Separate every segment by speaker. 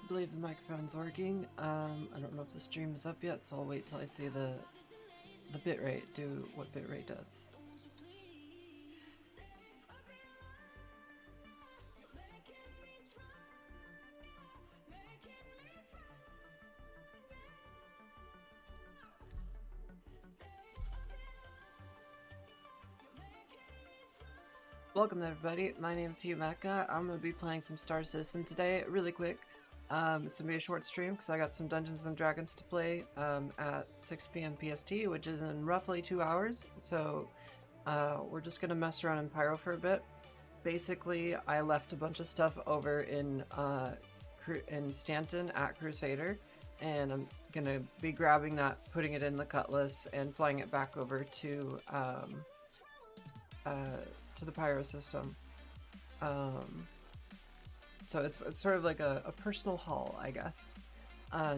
Speaker 1: believe the microphone's working. I don't know if the stream is up yet, so I'll wait till I see the bitrate do what bitrate does. Welcome everybody, my name is Humeka. I'm going to be playing some Star Citizen today, really quick. It's going to be a short stream because I got some Dungeons & Dragons to play at 6 p.m. PST, which is in roughly 2 hours. So we're just going to mess around in Pyro for a bit. Basically, I left a bunch of stuff over in Stanton at Crusader, and I'm going to be grabbing that, putting it in the Cutlass, and flying it back over to the Pyro system. So it's sort of like a personal haul, I guess.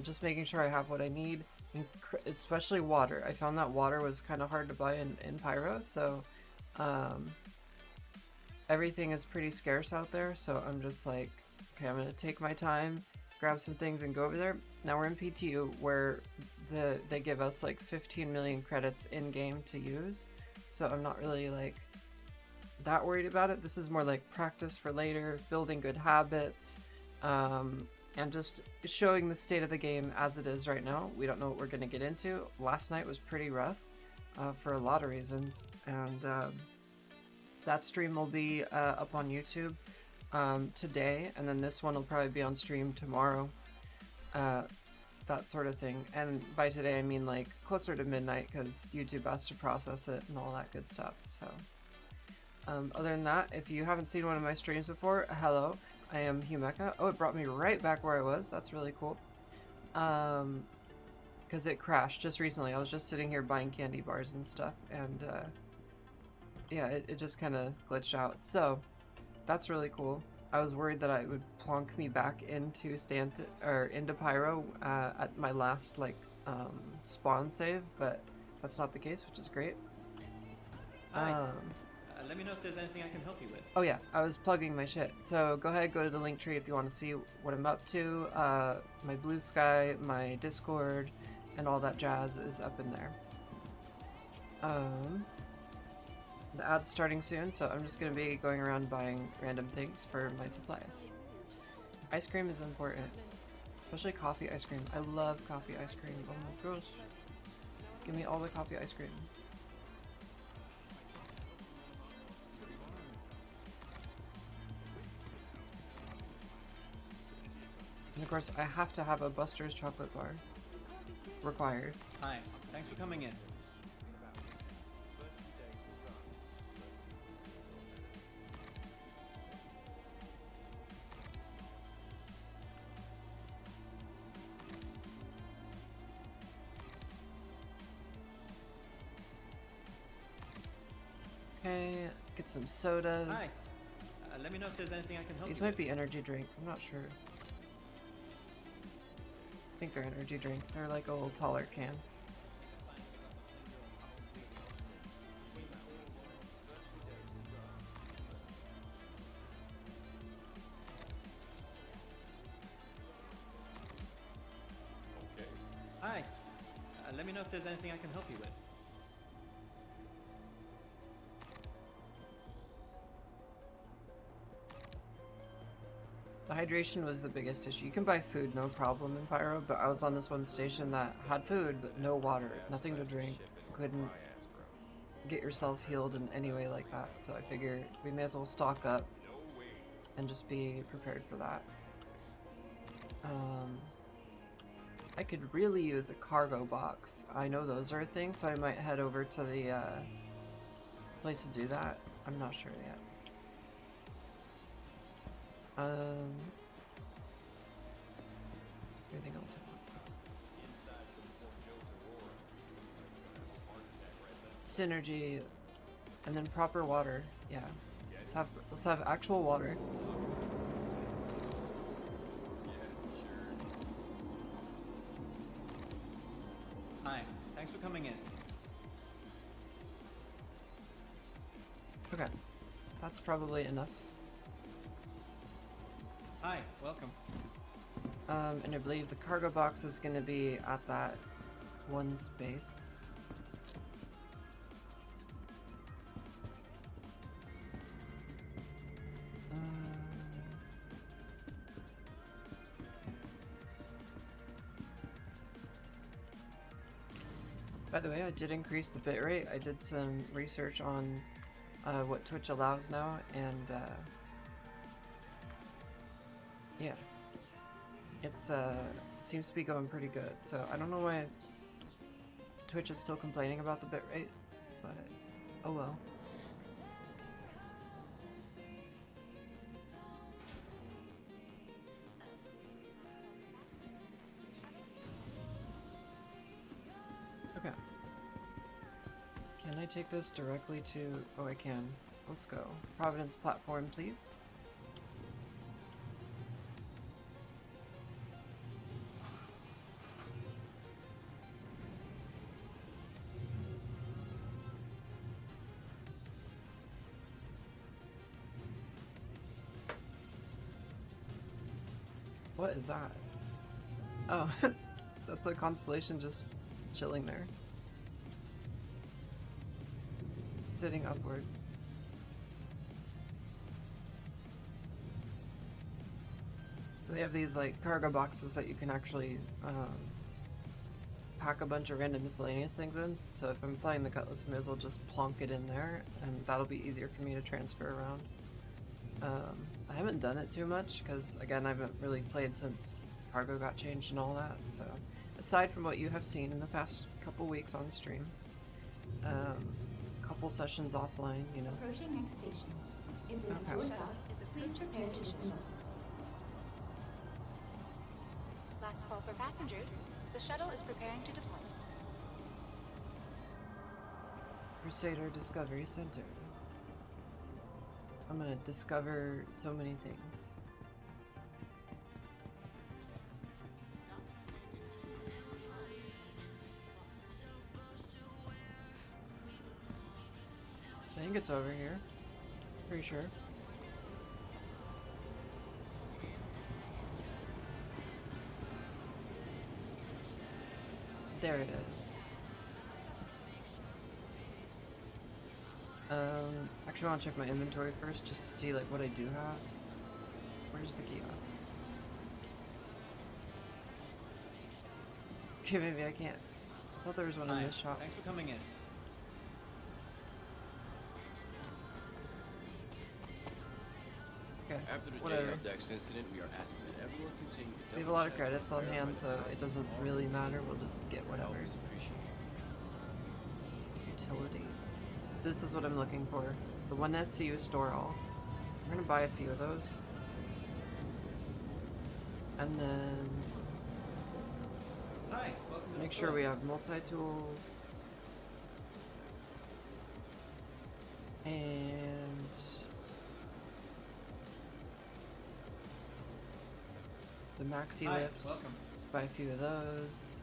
Speaker 1: Just making sure I have what I need, especially water. I found that water was kind of hard to buy in Pyro, so everything is pretty scarce out there, so I'm just like, okay, I'm gonna take my time, grab some things, and go over there. Now we're in PTU, where they give us like 15 million credits in-game to use, so I'm not really like that worried about it. This is more like practice for later, building good habits, and just showing the state of the game as it is right now. We don't know what we're going to get into. Last night was pretty rough for a lot of reasons, and that stream will be up on YouTube today, and then this one will probably be on stream tomorrow, that sort of thing. And by today I mean like closer to midnight, because YouTube has to process it and all that good stuff. So other than that, if you haven't seen one of my streams before, hello, I am Humeka. Oh, it brought me right back where I was. That's really cool. Because it crashed just recently. I was just sitting here buying candy bars and stuff, and yeah, it just kind of glitched out. So that's really cool. I was worried that it would plonk me back into into Pyro at my last spawn save, but that's not the case, which is great.
Speaker 2: Let me know if there's anything I can help you with.
Speaker 1: Oh yeah, I was plugging my shit. So go ahead, go to the link tree if you want to see what I'm up to. My Blue Sky, my Discord, and all that jazz is up in there. The ad's starting soon, so I'm just going to be going around buying random things for my supplies. Ice cream is important, especially coffee ice cream. I love coffee ice cream. Oh my gosh. Give me all the coffee ice cream. And of course, I have to have a Buster's chocolate bar. Required.
Speaker 2: Hi, thanks for coming in.
Speaker 1: Okay, get some sodas.
Speaker 2: Hi. Let me know if there's anything I can help you with.
Speaker 1: These might be energy drinks, I'm not sure. I think they're energy drinks. They're like a little taller can.
Speaker 2: Okay. Hi. Let me know if there's anything I can help you with.
Speaker 1: The hydration was the biggest issue. You can buy food, no problem in Pyro, but I was on this one station that had food, but no water, nothing to drink. Couldn't get yourself healed in any way like that, so I figured we may as well stock up and just be prepared for that. I could really use a cargo box. I know those are a thing, so I might head over to the place to do that. I'm not sure yet. Anything else? Synergy, and then proper water. Yeah, let's have actual water.
Speaker 2: Hi, thanks for coming in.
Speaker 1: Okay, that's probably enough.
Speaker 2: Hi, welcome.
Speaker 1: And I believe the cargo box is going to be at that one space. By the way, I did increase the bitrate. I did some research on what Twitch allows now, and yeah, it seems to be going pretty good. So I don't know why Twitch is still complaining about the bitrate, but oh well. Okay. Can I take this directly to... Oh, I can. Let's go. Providence platform, please. What is that? Oh, that's a constellation just chilling there. It's sitting upward. So they have these like cargo boxes that you can actually pack a bunch of random miscellaneous things in. So if I'm flying the Cutlass, I may as well just plonk it in there, and that'll be easier for me to transfer around. I haven't done it too much because, again, I haven't really played since cargo got changed and all that. So, aside from what you have seen in the past couple weeks on stream, couple sessions offline, you know.
Speaker 3: Approaching next station. If this is your stop, please prepare to disembark.
Speaker 4: Last call for passengers. The shuttle is preparing to depart.
Speaker 1: Crusader Discovery Center. I'm gonna discover so many things. I think it's over here. Pretty sure. There it is. Actually I want to check my inventory first just to see like what I do have. Where's the kiosk? Okay, maybe I can't. I thought there was one in this shop.
Speaker 2: Thanks for coming in.
Speaker 1: Okay,
Speaker 5: After the
Speaker 1: whatever.
Speaker 5: JL Dex incident, we are asking that everyone continue to
Speaker 1: We have a lot of
Speaker 5: double-check
Speaker 1: credits on
Speaker 5: and
Speaker 1: hand,
Speaker 5: verify
Speaker 1: so
Speaker 5: the
Speaker 1: it
Speaker 5: contents
Speaker 1: doesn't
Speaker 5: of all
Speaker 1: really
Speaker 5: containers.
Speaker 1: matter. We'll just get whatever.
Speaker 5: Always appreciate it.
Speaker 1: Utility. This is what I'm looking for. The one SCU store all. I'm gonna buy a few of those. And then
Speaker 2: Hi, welcome to the
Speaker 1: make sure
Speaker 2: store.
Speaker 1: we have multi-tools. And the maxi
Speaker 2: Hi,
Speaker 1: lift.
Speaker 2: welcome.
Speaker 1: Let's buy a few of those.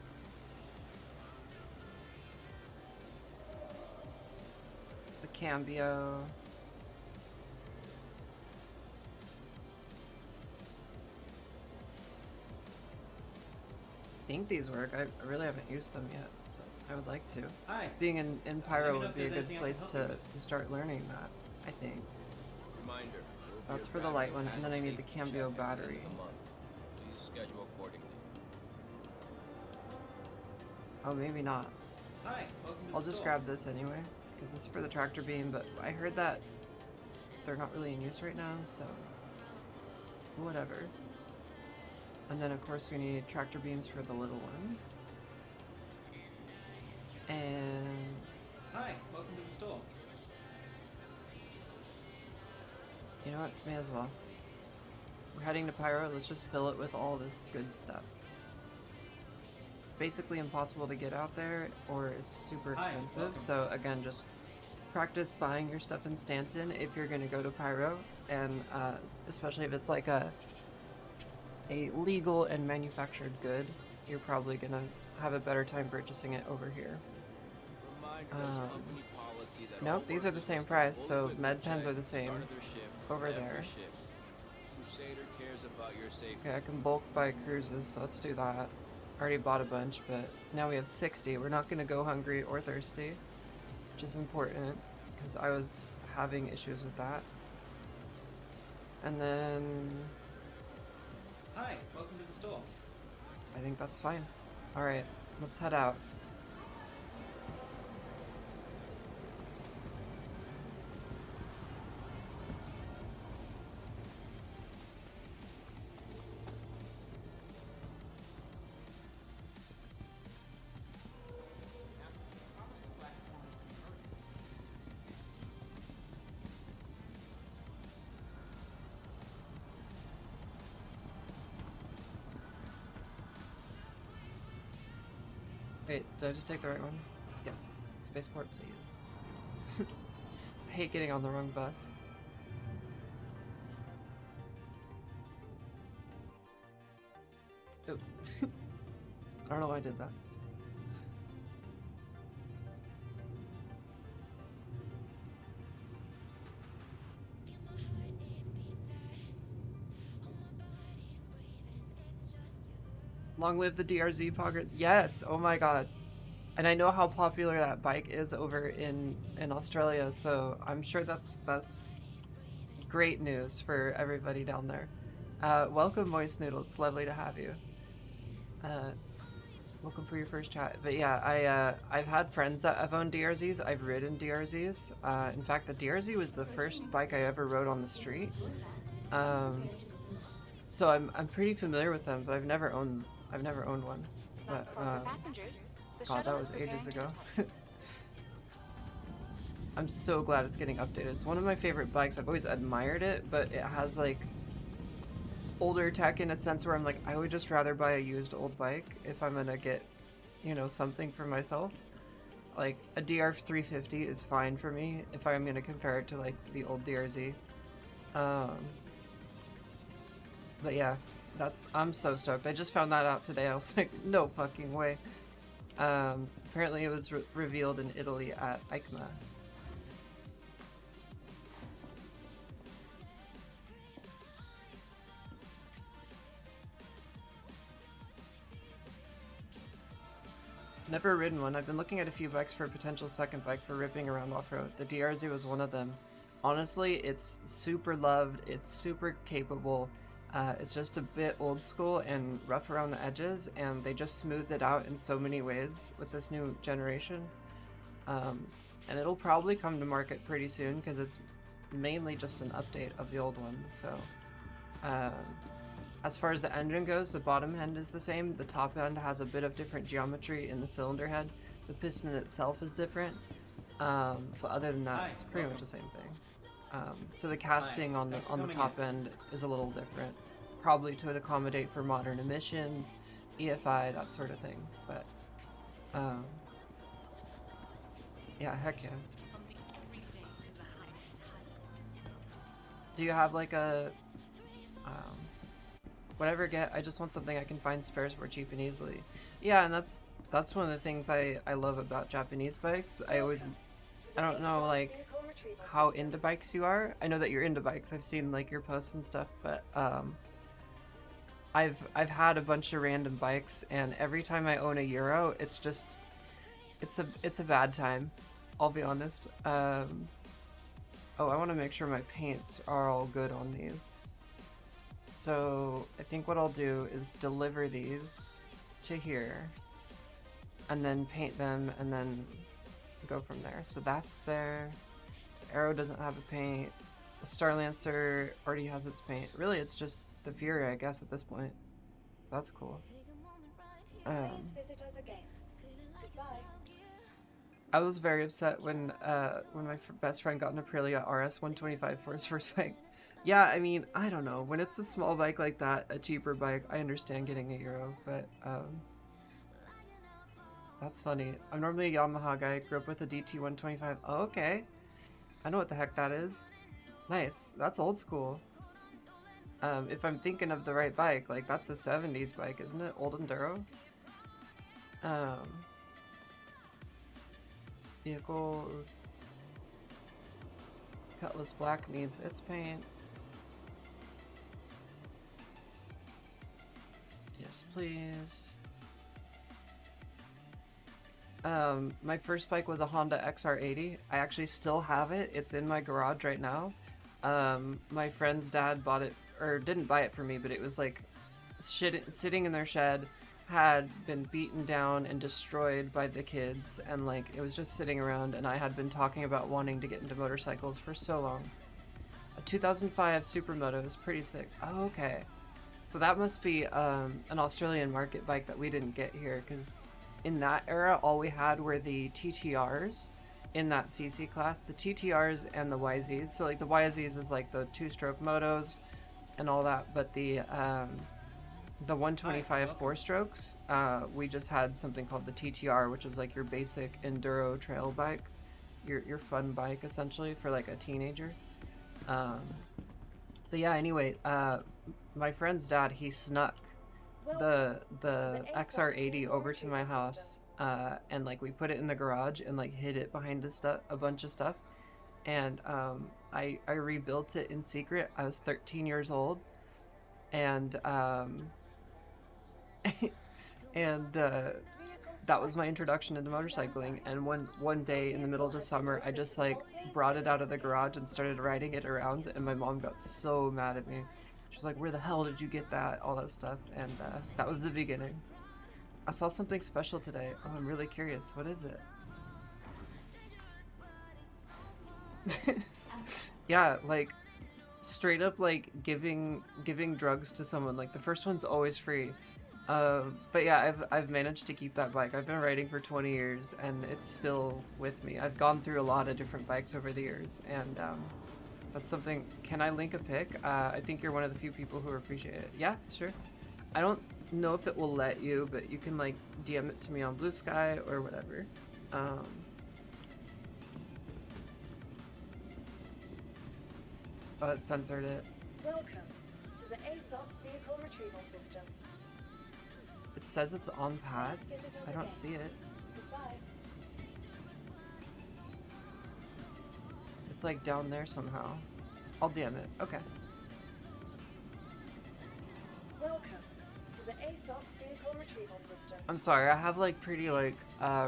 Speaker 1: The Cambio. I think these work. I really haven't used them yet, but I would like to.
Speaker 2: Hi.
Speaker 1: Being in
Speaker 2: Let
Speaker 1: Pyro
Speaker 2: me know
Speaker 1: would
Speaker 2: if
Speaker 1: be a
Speaker 2: there's
Speaker 1: good
Speaker 2: anything I can
Speaker 1: place
Speaker 2: help
Speaker 1: to,
Speaker 2: you with.
Speaker 1: to start learning that, I think.
Speaker 5: Reminder, there will be
Speaker 1: That's
Speaker 5: a
Speaker 1: for the light
Speaker 5: battery
Speaker 1: one, and then I
Speaker 5: panel
Speaker 1: need the
Speaker 5: safety
Speaker 1: Cambio
Speaker 5: check at the end of
Speaker 1: battery.
Speaker 5: the month. Please schedule accordingly.
Speaker 1: Oh, maybe not.
Speaker 2: Hi, welcome to
Speaker 1: I'll
Speaker 2: the
Speaker 1: just
Speaker 2: store.
Speaker 1: grab this anyway, because this is for the tractor beam, but I heard that they're not really in use right now, so whatever. And then of course we need tractor beams for the little ones. And
Speaker 2: Hi, welcome to the store.
Speaker 1: you know what, may as well. We're heading to Pyro, let's just fill it with all this good stuff. It's basically impossible to get out there, or it's super
Speaker 2: Hi,
Speaker 1: expensive,
Speaker 2: welcome.
Speaker 1: so again, just practice buying your stuff in Stanton if you're going to go to Pyro, and especially if it's like a legal and manufactured good, you're probably going to have a better time purchasing it over here.
Speaker 5: Reminder, there's a company policy that
Speaker 1: Nope,
Speaker 5: all
Speaker 1: these are the
Speaker 5: workers
Speaker 1: same
Speaker 5: must
Speaker 1: price,
Speaker 5: full
Speaker 1: so
Speaker 5: equipment
Speaker 1: med pens
Speaker 5: check
Speaker 1: are the
Speaker 5: at start
Speaker 1: same
Speaker 5: of their shift
Speaker 1: over
Speaker 5: every
Speaker 1: there.
Speaker 5: shift. Crusader cares about your safety.
Speaker 1: Okay, I can bulk buy cruises, so let's do that. Already bought a bunch, but now we have 60. We're not gonna go hungry or thirsty, which is important because I was having issues with that. And then
Speaker 2: Hi, welcome to the store.
Speaker 1: I think that's fine. All right, let's head out. Wait, did I just take the right one? Yes. Spaceport, please. I hate getting on the wrong bus. Oh. I don't know why I did that. Long live the DRZ poggers. Yes, oh my god. And I know how popular that bike is over in Australia, so I'm sure that's great news for everybody down there. Welcome, Moist Noodle. It's lovely to have you. Welcome for your first chat. But yeah, I've had friends that have owned DRZs. I've ridden DRZs. In fact, the DRZ was the first bike I ever rode on the street. So I'm pretty familiar with them, but I've never owned one. But,
Speaker 4: Last call for passengers. The
Speaker 1: God,
Speaker 4: shuttle
Speaker 1: that
Speaker 4: is
Speaker 1: was ages
Speaker 4: preparing
Speaker 1: ago.
Speaker 4: to deploy.
Speaker 1: I'm so glad it's getting updated. It's one of my favorite bikes. I've always admired it, but it has like older tech in a sense where I'm like, I would just rather buy a used old bike if I'm gonna get, you know, something for myself. Like a DR350 is fine for me if I'm gonna compare it to like the old DRZ. But yeah, I'm so stoked. I just found that out today. I was like, no fucking way. Apparently it was revealed in Italy at EICMA. Never ridden one. I've been looking at a few bikes for a potential second bike for ripping around off-road. The DRZ was one of them. Honestly, it's super loved. It's super capable. It's just a bit old school and rough around the edges, and they just smoothed it out in so many ways with this new generation. And it'll probably come to market pretty soon because it's mainly just an update of the old one. So, as far as the engine goes, the bottom end is the same. The top end has a bit of different geometry in the cylinder head. The piston itself is different, but other than that, it's pretty much the same thing. So the casting on the top end is a little different, probably to accommodate for modern emissions, EFI, that sort of thing. But yeah, heck yeah. Do you have like a whatever get? I just want something I can find spares for cheap and easily. Yeah, and that's one of the things I love about Japanese bikes. I don't know like how into bikes you are. I know that you're into bikes. I've seen like your posts and stuff, but I've had a bunch of random bikes, and every time I own a Euro, it's a bad time. I'll be honest. Oh, I want to make sure my paints are all good on these. So I think what I'll do is deliver these to here and then paint them and then go from there. So that's there. The Arrow doesn't have a paint. The Starlancer already has its paint. Really, it's just the Fury, I guess, at this point. That's cool. I was very upset when my best friend got an Aprilia RS 125 for his first bike. Yeah, I mean, I don't know. When it's a small bike like that, a cheaper bike, I understand getting a Euro, but that's funny. I'm normally a Yamaha guy. Grew up with a DT 125. Oh, okay. I know what the heck that is. Nice. That's old school. If I'm thinking of the right bike, like that's a 70s bike, isn't it? Old Enduro. Vehicles. Cutlass Black needs its paint. Yes, please. My first bike was a Honda XR80. I actually still have it. It's in my garage right now. My friend's dad bought it, or didn't buy it for me, but it was like sitting in their shed, had been beaten down and destroyed by the kids, and like it was just sitting around, and I had been talking about wanting to get into motorcycles for so long. A 2005 Supermoto is pretty sick. Oh, okay. So that must be an Australian market bike that we didn't get here, because in that era all we had were the TTRs in that CC class, the TTRs and the YZs. So like the YZs is like the two-stroke motos and all that, but the 125 four-strokes, we just had something called the TTR, which is like your basic enduro trail bike, your fun bike essentially for like a teenager. But yeah, anyway, my friend's dad, he snuck the XR80 over to my house, and like we put it in the garage and like hid it behind a bunch of stuff, and I rebuilt it in secret. I was 13 years old, and and that was my introduction into motorcycling. And one day in the middle of the summer, I just like brought it out of the garage and started riding it around, and my mom got so mad at me. She's like, where the hell did you get that? All that stuff. And that was the beginning. I saw something special today. Oh, I'm really curious. What is it? Yeah, like straight up like giving drugs to someone. Like the first one's always free. But yeah, I've managed to keep that bike. I've been riding for 20 years and it's still with me. I've gone through a lot of different bikes over the years, and that's something. Can I link a pic? I think you're one of the few people who appreciate it. Yeah, sure. I don't know if it will let you, but you can like DM it to me on Blue Sky or whatever. Oh, it censored it.
Speaker 6: Welcome to the ASOP vehicle retrieval system.
Speaker 1: It says it's on pad. I don't see it.
Speaker 6: Goodbye.
Speaker 1: It's like down there somehow. I'll DM it. Okay.
Speaker 6: Welcome to the ASOP vehicle retrieval system.
Speaker 1: I'm sorry, I have like pretty like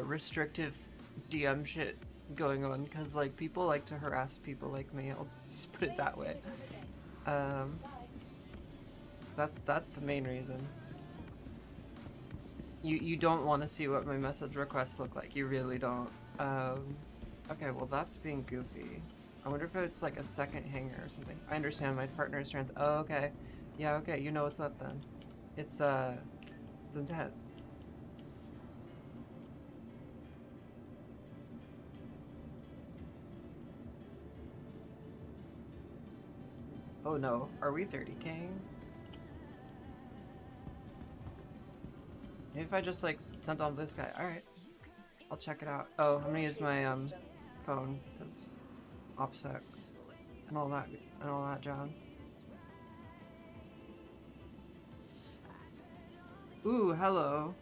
Speaker 1: restrictive DM shit going on because like people like to harass people like me. I'll just put it that way. That's the main reason. You don't want to see what my message requests look like. You really don't. Okay, well that's being goofy. I wonder if it's like a second hanger or something. I understand my partner is trans. Oh, okay. Yeah, okay. You know what's up then. It's intense. Oh no, are we 30K? Maybe if I just like sent on this guy. Alright. I'll check it out. Oh, I'm gonna use my phone because OPSEC and all that jazz. Ooh, hello.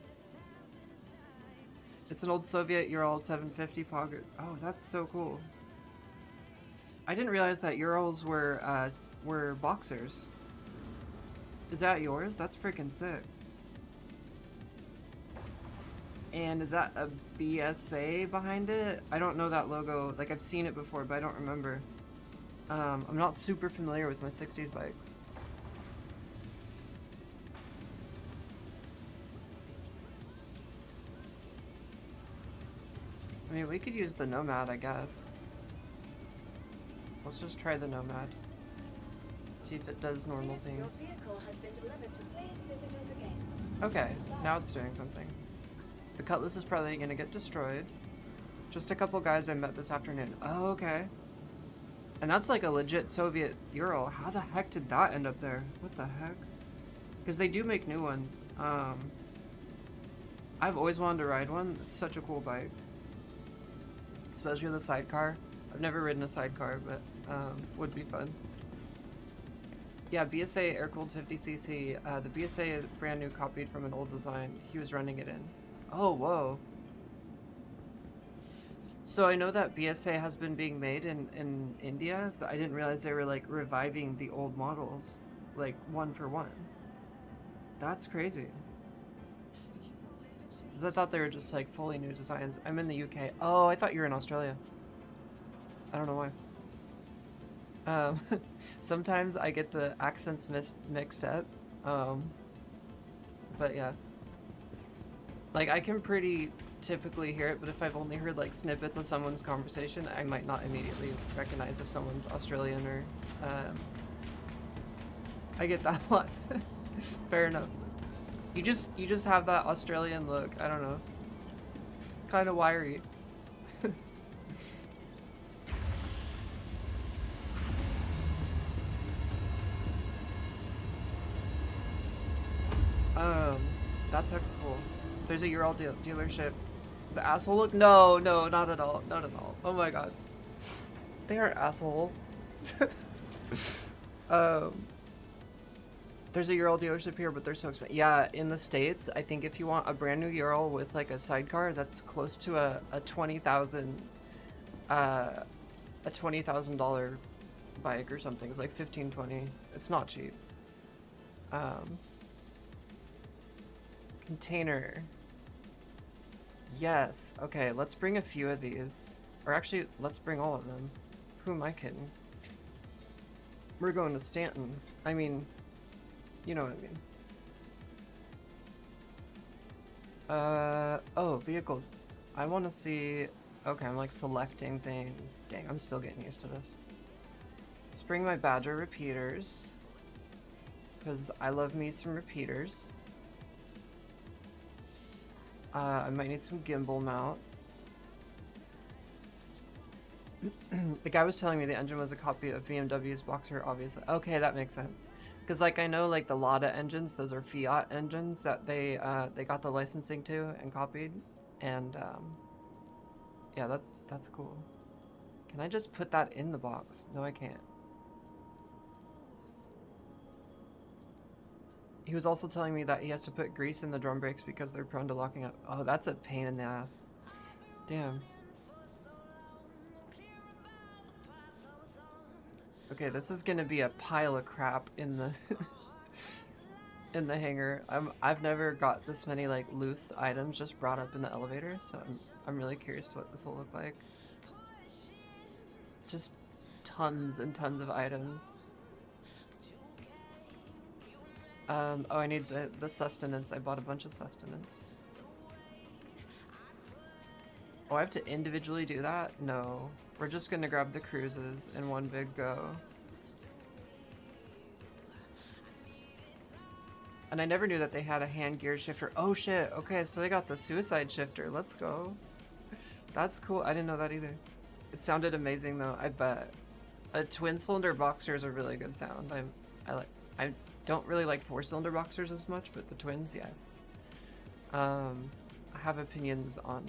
Speaker 1: It's an old Soviet Ural 750 Poggers. Oh, that's so cool. I didn't realize that Urals were boxers. Is that yours? That's freaking sick. And is that a BSA behind it? I don't know that logo. Like, I've seen it before, but I don't remember. I'm not super familiar with my 60s bikes. I mean, we could use the Nomad, I guess. Let's just try the Nomad. See if it does normal things.
Speaker 6: Your vehicle has been delivered to please visit us again.
Speaker 1: Okay, now it's doing something. The Cutlass is probably gonna get destroyed. Just a couple guys I met this afternoon. Oh, okay. And that's like a legit Soviet Ural. How the heck did that end up there? What the heck? Because they do make new ones. I've always wanted to ride one. It's such a cool bike. Especially with a sidecar. I've never ridden a sidecar, but would be fun. Yeah, BSA air-cooled 50cc. The BSA is brand new, copied from an old design. He was running it in. Oh, whoa. So I know that BSA has been being made in India, but I didn't realize they were like reviving the old models, like one for one. That's crazy. Because I thought they were just like fully new designs. I'm in the UK. Oh, I thought you were in Australia. I don't know why. Sometimes I get the accents mixed up. But yeah. Like, I can pretty typically hear it, but if I've only heard like snippets of someone's conversation, I might not immediately recognize if someone's Australian or, I get that a lot. Fair enough. You just have that Australian look, I don't know. Kind of wiry. That's so cool. There's a Ural dealership. The asshole look? No, not at all. Not at all. Oh my god. They are assholes. There's a Ural dealership here, but they're so expensive. Yeah, in the States, I think if you want a brand new Ural with like a sidecar, that's close to a $20,000 bike or something. It's like 15, 20. It's not cheap. Container. Yes. Okay, let's bring a few of these. Or actually, let's bring all of them. Who am I kidding? We're going to Stanton. I mean, you know what I mean. Oh, vehicles. I want to see... Okay, I'm like selecting things. Dang, I'm still getting used to this. Let's bring my Badger repeaters. Because I love me some repeaters. I might need some gimbal mounts. The guy was telling me the engine was a copy of BMW's Boxer, obviously. Okay, that makes sense. Because like I know like the Lada engines, those are Fiat engines that they got the licensing to and copied. And yeah, that's cool. Can I just put that in the box? No, I can't. He was also telling me that he has to put grease in the drum brakes because they're prone to locking up. Oh, that's a pain in the ass. Damn. Okay, this is gonna be a pile of crap in the in the hangar. I've never got this many like loose items just brought up in the elevator, so I'm really curious to what this will look like. Just tons and tons of items. Oh, I need the sustenance. I bought a bunch of sustenance. Oh, I have to individually do that? No. We're just gonna grab the cruises in one big go. And I never knew that they had a hand gear shifter. Oh shit, okay, so they got the suicide shifter. Let's go. That's cool. I didn't know that either. It sounded amazing though, I bet. A twin cylinder Boxer is a really good sound. I don't really like 4-cylinder Boxers as much, but the twins, yes. I have opinions on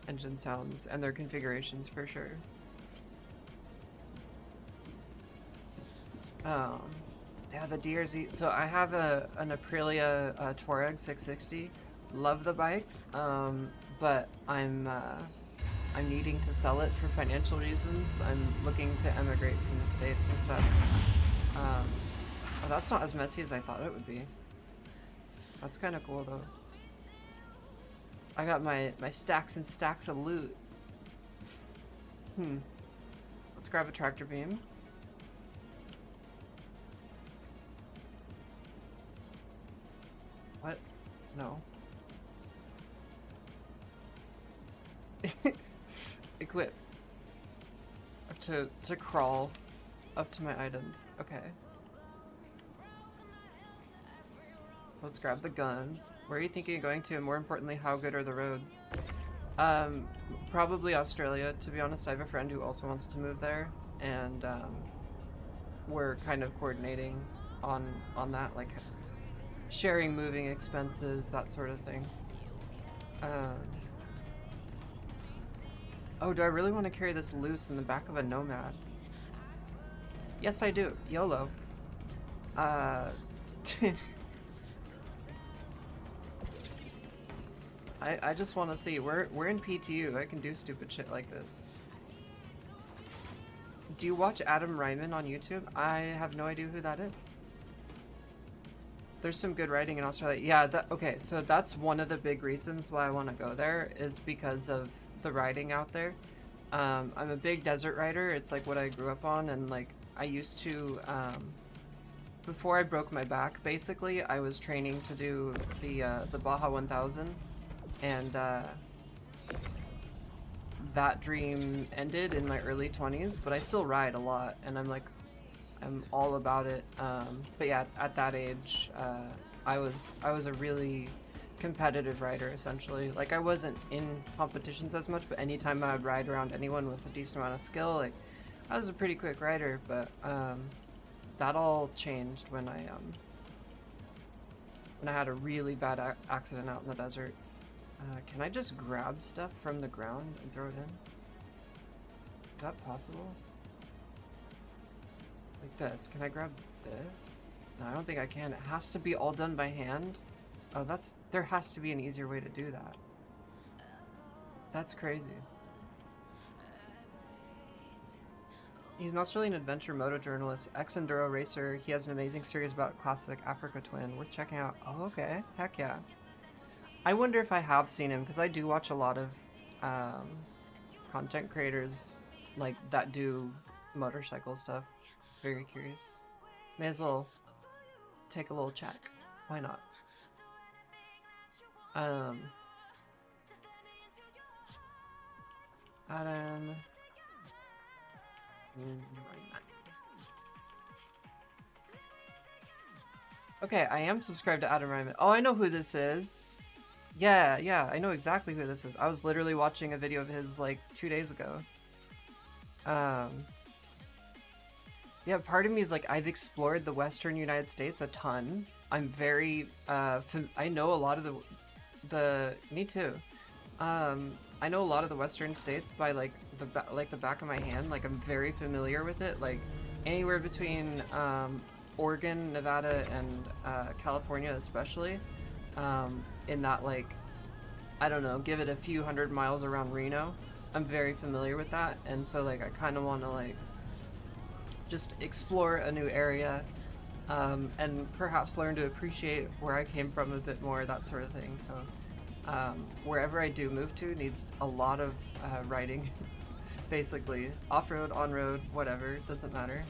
Speaker 1: engine sounds and their configurations for sure. Yeah, the DRZ. So I have an Aprilia Touareg 660. Love the bike, but I'm needing to sell it for financial reasons. I'm looking to emigrate from the States and stuff. Oh, that's not as messy as I thought it would be. That's kind of cool though. I got my stacks and stacks of loot. Let's grab a tractor beam. What? No. Equip. To crawl up to my items. Okay. So let's grab the guns. Where are you thinking of going to? And more importantly, how good are the roads? Probably Australia, to be honest. I have a friend who also wants to move there, and we're kind of coordinating on that, like sharing moving expenses, that sort of thing. Oh, do I really want to carry this loose in the back of a Nomad? Yes, I do. YOLO. I just want to see. We're in PTU. I can do stupid shit like this. Do you watch Adam Ryman on YouTube? I have no idea who that is. There's some good riding in Australia. Yeah, okay, so that's one of the big reasons why I want to go there is because of the riding out there. I'm a big desert rider. It's like what I grew up on, and like I used to, before I broke my back, basically, I was training to do the Baja 1000, and that dream ended in my early 20s, but I still ride a lot, and I'm all about it. But yeah, at that age, I was a really competitive rider, essentially. Like, I wasn't in competitions as much, but anytime I would ride around anyone with a decent amount of skill, like, I was a pretty quick rider. But that all changed when I had a really bad accident out in the desert. Can I just grab stuff from the ground and throw it in? Is that possible? Like this. Can I grab this? No, I don't think I can. It has to be all done by hand. Oh, there has to be an easier way to do that. That's crazy. He's an Australian adventure moto journalist, ex-enduro racer. He has an amazing series about classic Africa Twin. Worth checking out. Oh, okay. Heck yeah. I wonder if I have seen him, because I do watch a lot of content creators like that do motorcycle stuff. Very curious. May as well take a little check. Why not? Adam. Okay, I am subscribed to Adam Ryman. Oh, I know who this is. Yeah, I know exactly who this is. I was literally watching a video of his like 2 days ago. Yeah, part of me is like, I've explored the Western United States a ton. I'm very, I know a lot of me too. I know a lot of the Western states by like the back of my hand. Like, I'm very familiar with it. Like, anywhere between Oregon, Nevada, and California especially. In that, like, I don't know, give it a few hundred miles around Reno. I'm very familiar with that, and so like I kind of want to like just explore a new area, and perhaps learn to appreciate where I came from a bit more, that sort of thing. So wherever I do move to needs a lot of riding, basically. Off-road, on-road, whatever, doesn't matter.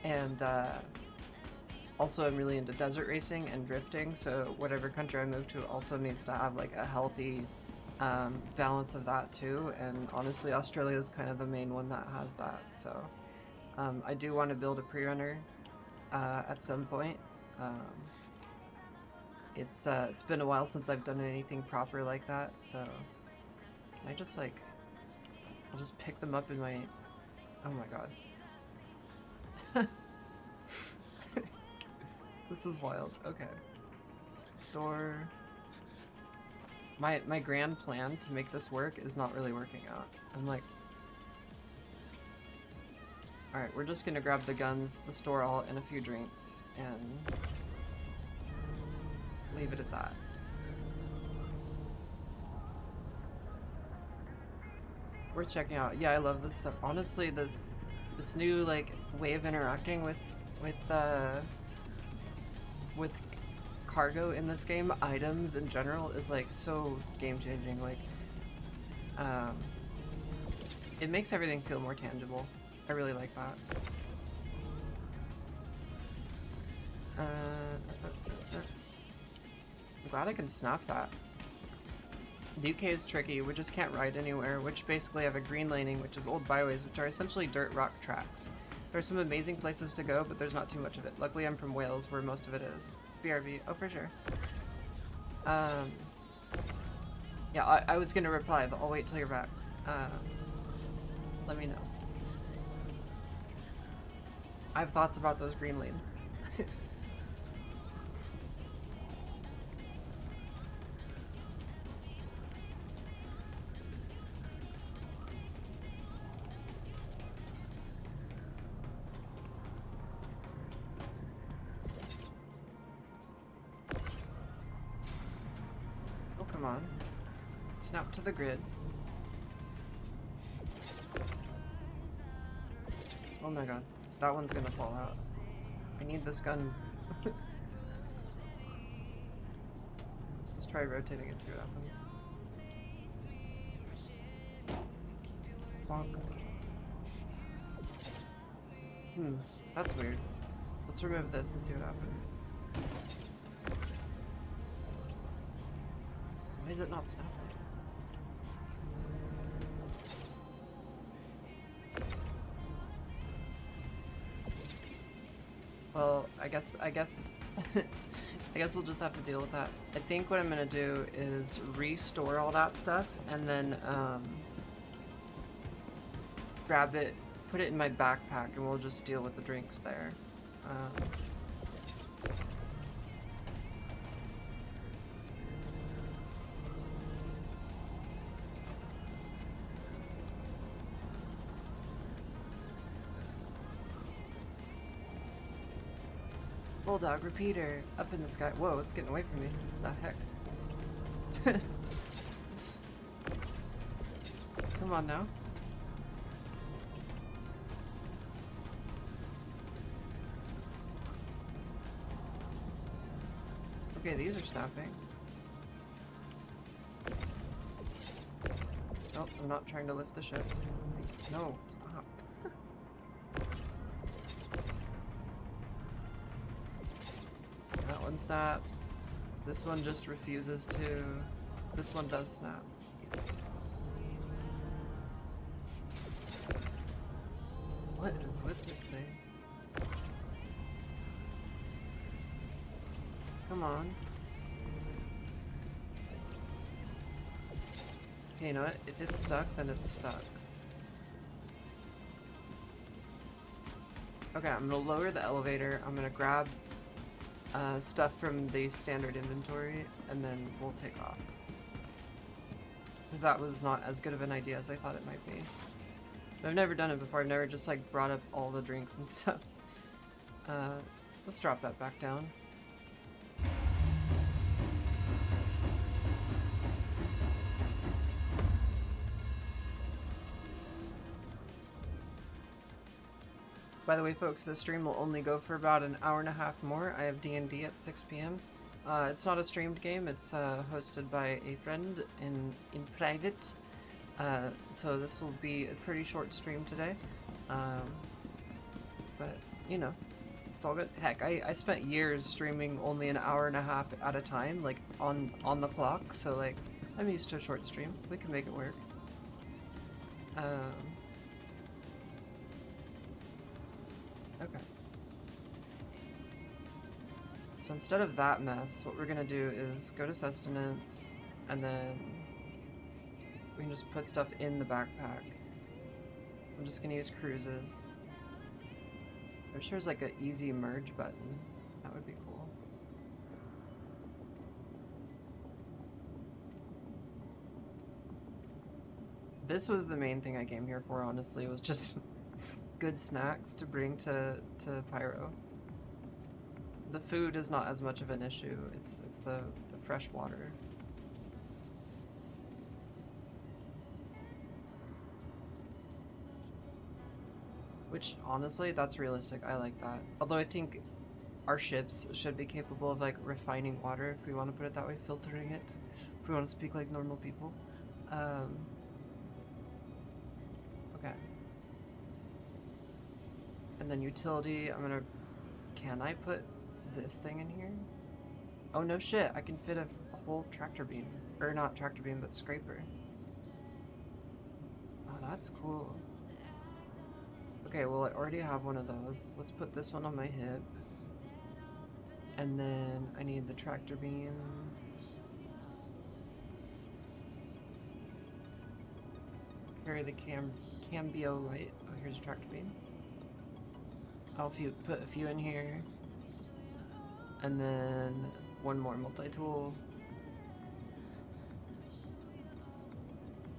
Speaker 1: And also, I'm really into desert racing and drifting, so whatever country I move to also needs to have like a healthy balance of that too. And honestly, Australia is kind of the main one that has that. So I do want to build a pre-runner at some point. It's been a while since I've done anything proper like that. So can I just like, I'll just pick them up in my, oh my god. This is wild. Okay. Store. My grand plan to make this work is not really working out. I'm like, alright, we're just gonna grab the guns, the store all, and a few drinks, and leave it at that. We're checking out. Yeah, I love this stuff. Honestly, this new like way of interacting with cargo in this game, items in general, is like so game-changing. Like, it makes everything feel more tangible. I really like that. I'm glad I can snap that. The UK is tricky. We just can't ride anywhere, which basically have a green laning, which is old byways, which are essentially dirt rock tracks. There's some amazing places to go, but there's not too much of it. Luckily, I'm from Wales, where most of it is. BRB. Oh, for sure. Yeah, I was gonna reply, but I'll wait till you're back. Let me know. I have thoughts about those green lanes. Come on. Snap to the grid. Oh my god. That one's gonna fall out. I need this gun. Let's try rotating it, see what happens. Bonk. That's weird. Let's remove this and see what happens. Why is it not snapping? Well, I guess I guess we'll just have to deal with that. I think what I'm gonna do is restore all that stuff and then grab it, put it in my backpack, and we'll just deal with the drinks there. Bulldog repeater up in the sky. Whoa, it's getting away from me. The heck? Come on now. Okay, these are snapping. Oh, I'm not trying to lift the ship. No, stop. That one snaps. This one just refuses to. This one does snap. What is with this thing? Come on. Okay, you know what? If it's stuck, then it's stuck. Okay, I'm gonna lower the elevator. I'm gonna grab stuff from the standard inventory, and then we'll take off. Because that was not as good of an idea as I thought it might be. I've never done it before. I've never just like brought up all the drinks and stuff. Let's drop that back down. By the way, folks, this stream will only go for about an hour and a half more. I have D&D at 6 p.m. It's not a streamed game. It's hosted by a friend in private. So this will be a pretty short stream today. But, you know, it's all good. Heck, I spent years streaming only an hour and a half at a time, like, on the clock. So, like, I'm used to a short stream. We can make it work. Okay. So instead of that mess, what we're gonna do is go to sustenance, and then we can just put stuff in the backpack. I'm just gonna use cruises. I'm sure there's like an easy merge button. That would be cool. This was the main thing I came here for, honestly. It was just good snacks to bring to Pyro. The food is not as much of an issue. It's the fresh water. Which, honestly, that's realistic. I like that. Although I think our ships should be capable of, like, refining water, if we want to put it that way, filtering it, if we want to speak like normal people. Okay. And then utility, I'm gonna... Can I put this thing in here? Oh, no shit. I can fit a whole tractor beam. Or not tractor beam, but scraper. Oh, that's cool. Okay, well, I already have one of those. Let's put this one on my hip. And then I need the tractor beam. Carry the cambio light. Oh, here's a tractor beam. I'll put a few in here. And then one more multi-tool.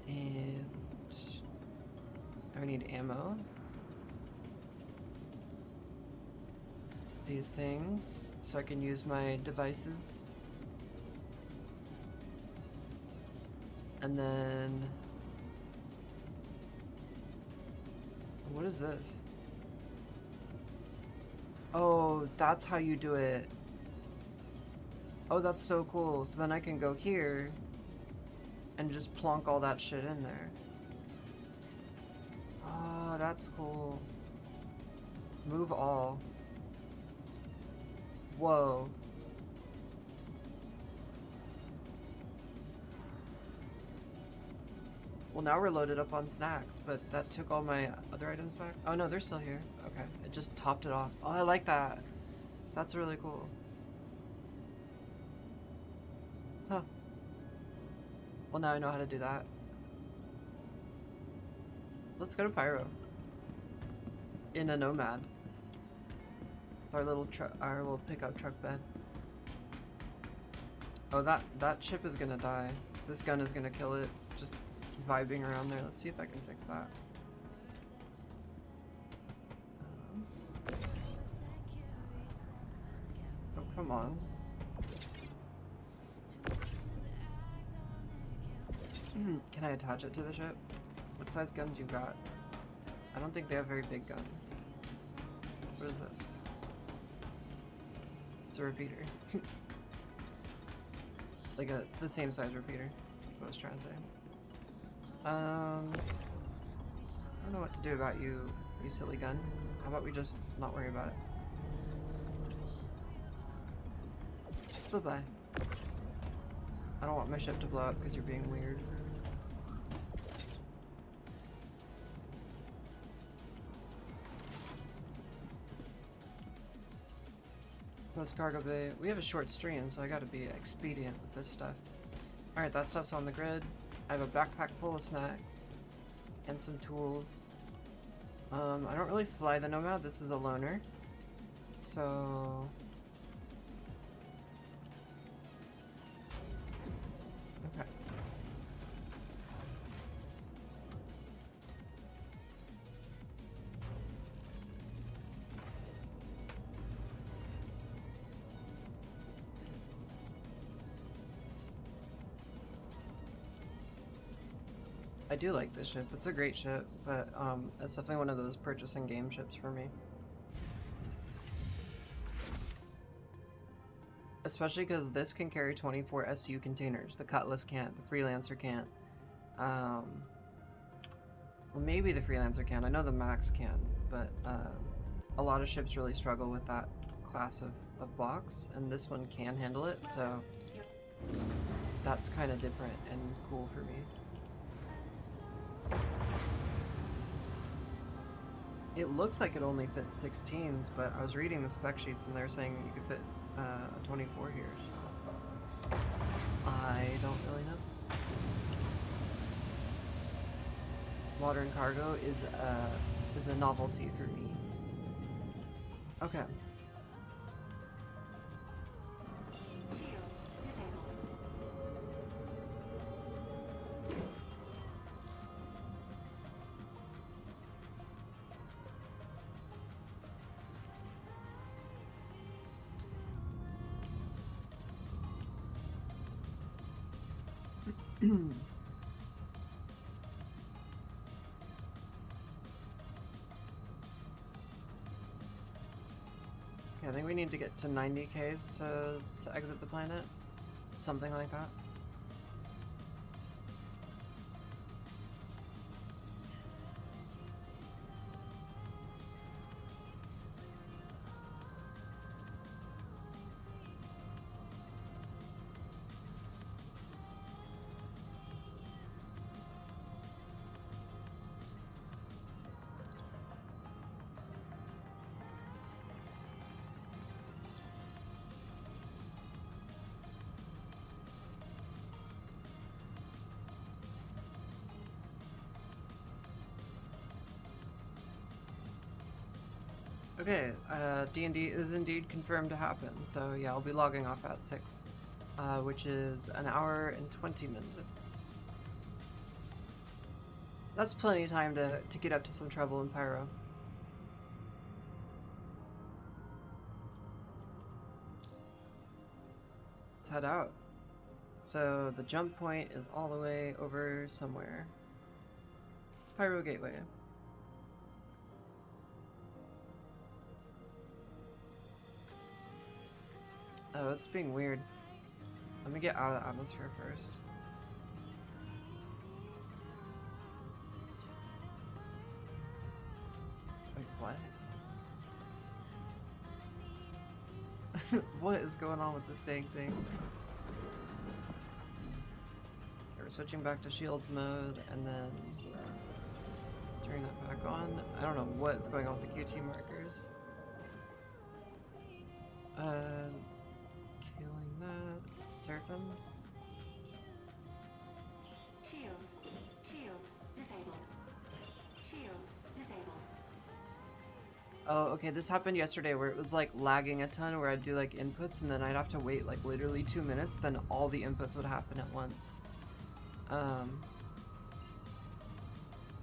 Speaker 1: And I need ammo. These things, so I can use my devices. And then... What is this? Oh, that's how you do it. Oh, that's so cool. So then I can go here and just plonk all that shit in there. Oh, that's cool. Move all. Whoa. Well, now we're loaded up on snacks, but that took all my other items back. Oh no, they're still here. Okay, it just topped it off. Oh, I like that. That's really cool. Huh. Well, now I know how to do that. Let's go to Pyro. In a Nomad. Our little truck, our little pickup truck bed. Oh, that chip is gonna die. This gun is gonna kill it. Just vibing around there. Let's see if I can fix that. Oh, come on. Can I attach it to the ship? What size guns you got? I don't think they have very big guns. What is this? It's a repeater. Like the same size repeater. That's what I was trying to say. I don't know what to do about you, you silly gun. How about we just not worry about it? Bye-bye. I don't want my ship to blow up because you're being weird. Post cargo bay. We have a short stream, so I gotta be expedient with this stuff. Alright, that stuff's on the grid. I have a backpack full of snacks and some tools. I don't really fly the Nomad. This is a loaner. So okay. I do like this ship. It's a great ship, but it's definitely one of those purchasing game ships for me. Especially because this can carry 24 SU containers. The Cutlass can't. The Freelancer can't. Well, maybe the Freelancer can. I know the Max can, but a lot of ships really struggle with that class of box, and this one can handle it, so that's kind of different and cool for me. It looks like it only fits 16s, but I was reading the spec sheets and they're saying you could fit a 24 here, so I don't really know. Modern cargo is a novelty for me. Okay.
Speaker 6: Shields disabled.
Speaker 1: Okay, I think we need to get to 90 Ks to exit the planet. Something like that. Okay, D&D is indeed confirmed to happen, so yeah, I'll be logging off at 6, which is an hour and 20 minutes. That's plenty of time to get up to some trouble in Pyro. Let's head out. So the jump point is all the way over somewhere. Pyro Gateway. Oh, it's being weird. Let me get out of the atmosphere first. Wait, what? What is going on with this dang thing? Okay, we're switching back to shields mode and then turning that back on. I don't know what's going on with the QT markers. Killing that. Surf him.
Speaker 3: Shields. Shields disabled. Shields disabled.
Speaker 1: Oh, okay, this happened yesterday where it was like lagging a ton where I'd do like inputs and then I'd have to wait like literally 2 minutes, then all the inputs would happen at once. So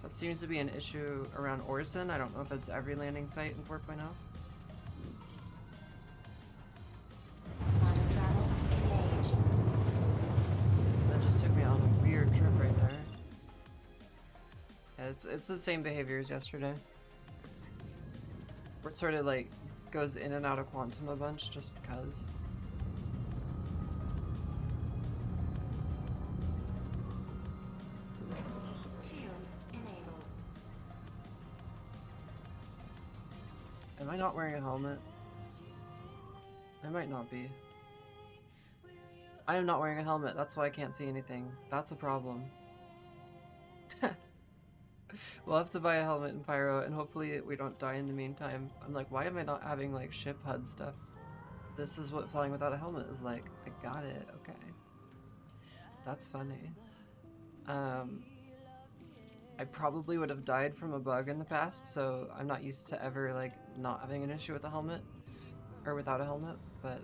Speaker 1: that seems to be an issue around Orison. I don't know if it's every landing site in 4.0.
Speaker 3: Quantum travel engaged.
Speaker 1: That just took me on a weird trip right there. Yeah, it's the same behavior as yesterday. Where it sort of like goes in and out of quantum a bunch just because.
Speaker 3: Shields enabled.
Speaker 1: Am I not wearing a helmet? I might not be. I am not wearing a helmet, that's why I can't see anything. That's a problem. We'll have to buy a helmet in Pyro, and hopefully we don't die in the meantime. I'm like, why am I not having, like, ship HUD stuff? This is what flying without a helmet is like. I got it, okay. That's funny. I probably would have died from a bug in the past, so I'm not used to ever, like, not having an issue with a helmet. Or without a helmet, but,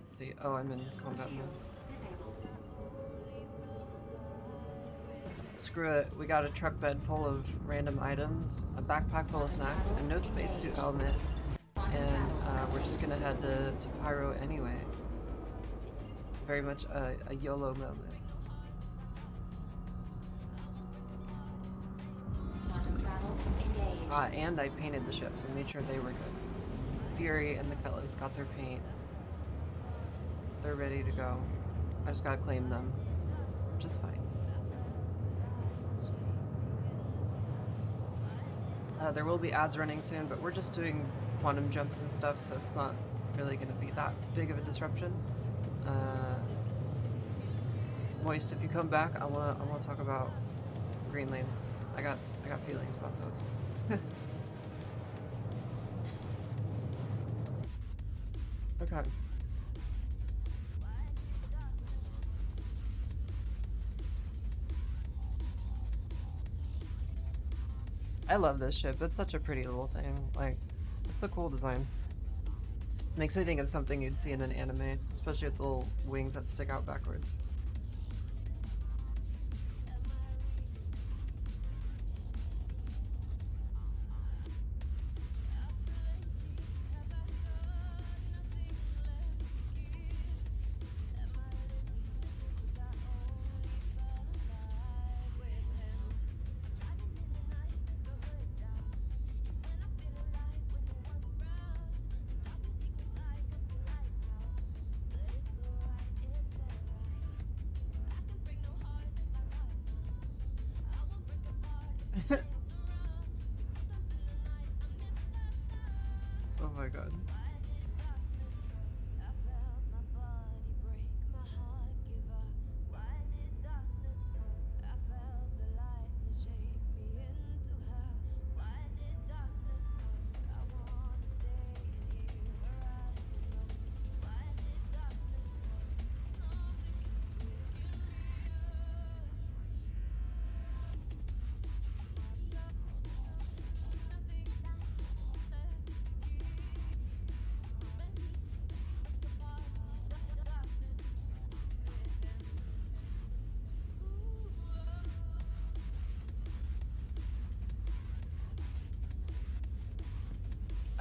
Speaker 1: let's see. Oh, I'm in combat mode.
Speaker 3: Shields disabled.
Speaker 1: Screw it, we got a truck bed full of random items, a backpack full of snacks, and no spacesuit helmet. And we're just gonna head to Pyro anyway. Very much a YOLO moment.
Speaker 3: Quantum travel engaged.
Speaker 1: And I painted the ships and made sure they were good. Fury and the Cutlass got their paint. They're ready to go. I just gotta claim them, which is fine. There will be ads running soon, but we're just doing quantum jumps and stuff, so it's not really going to be that big of a disruption. Moist, if you come back, I wanna talk about green lanes. I got feelings about those. Okay. I love this ship. It's such a pretty little thing. Like, it's a cool design. Makes me think of something you'd see in an anime, especially with the little wings that stick out backwards. Oh my god.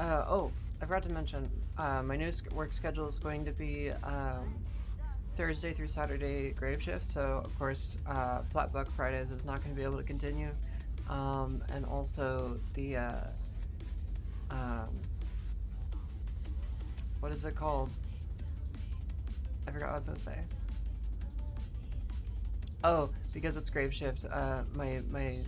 Speaker 1: Oh, I forgot to mention, my new work schedule is going to be Thursday through Saturday grave shift, so of course Flat Buck Fridays is not going to be able to continue. And also the what is it called? I forgot what I was gonna say. Oh, because it's grave shift, my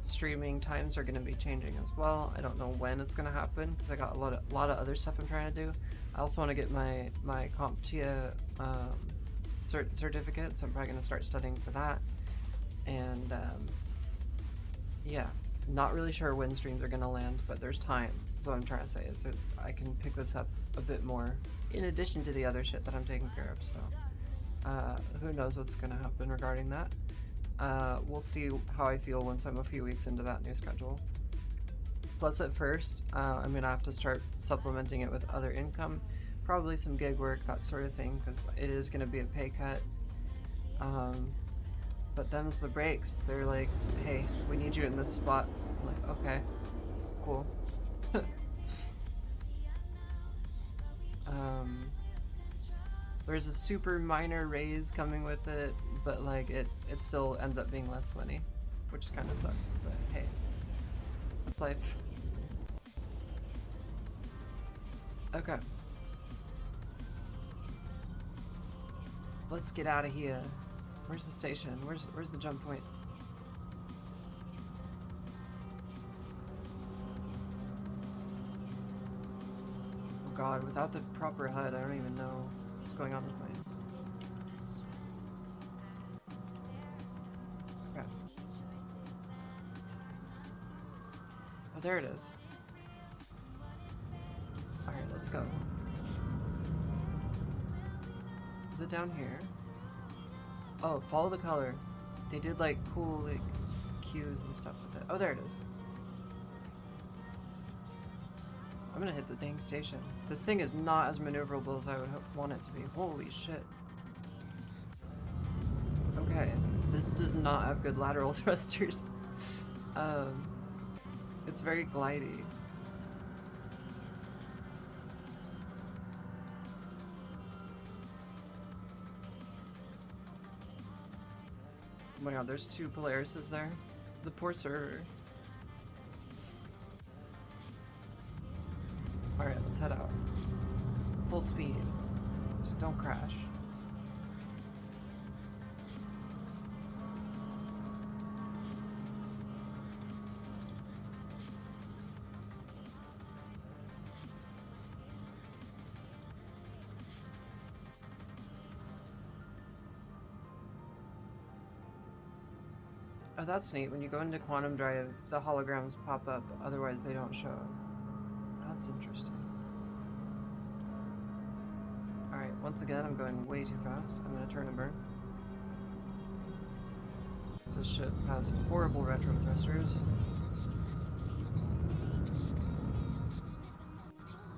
Speaker 1: streaming times are gonna be changing as well. I don't know when it's gonna happen because I got a lot of other stuff I'm trying to do. I also want to get my CompTIA certificate, so I'm probably gonna start studying for that. And yeah, not really sure when streams are gonna land, but there's time. So what I'm trying to say is that I can pick this up a bit more in addition to the other shit that I'm taking care of. So who knows what's gonna happen regarding that. We'll see how I feel once I'm a few weeks into that new schedule. Plus at first, I'm gonna have to start supplementing it with other income, probably some gig work, that sort of thing, because it is gonna be a pay cut. But them's the breaks. They're like, hey, we need you in this spot. I'm like, okay, cool. There's a super minor raise coming with it, but like it still ends up being less money, which kind of sucks, but hey, that's life. Okay. Let's get out of here. Where's the station? Where's the jump point? Oh god, without the proper HUD, I don't even know what's going on with mine. Okay. Oh, there it is. Alright, let's go. Is it down here? Oh, follow the color. They did like cool like cues and stuff with it. Oh, there it is. I'm gonna hit the dang station. This thing is not as maneuverable as I would want it to be. Holy shit. Okay, this does not have good lateral thrusters. It's very glidey. Oh my god, there's two Polarises there. The poor server. Alright, let's head out. Full speed. Just don't crash. Oh, that's neat. When you go into Quantum Drive, the holograms pop up, otherwise they don't show. That's interesting. Alright, once again, I'm going way too fast. I'm gonna turn and burn. This ship has horrible retro thrusters.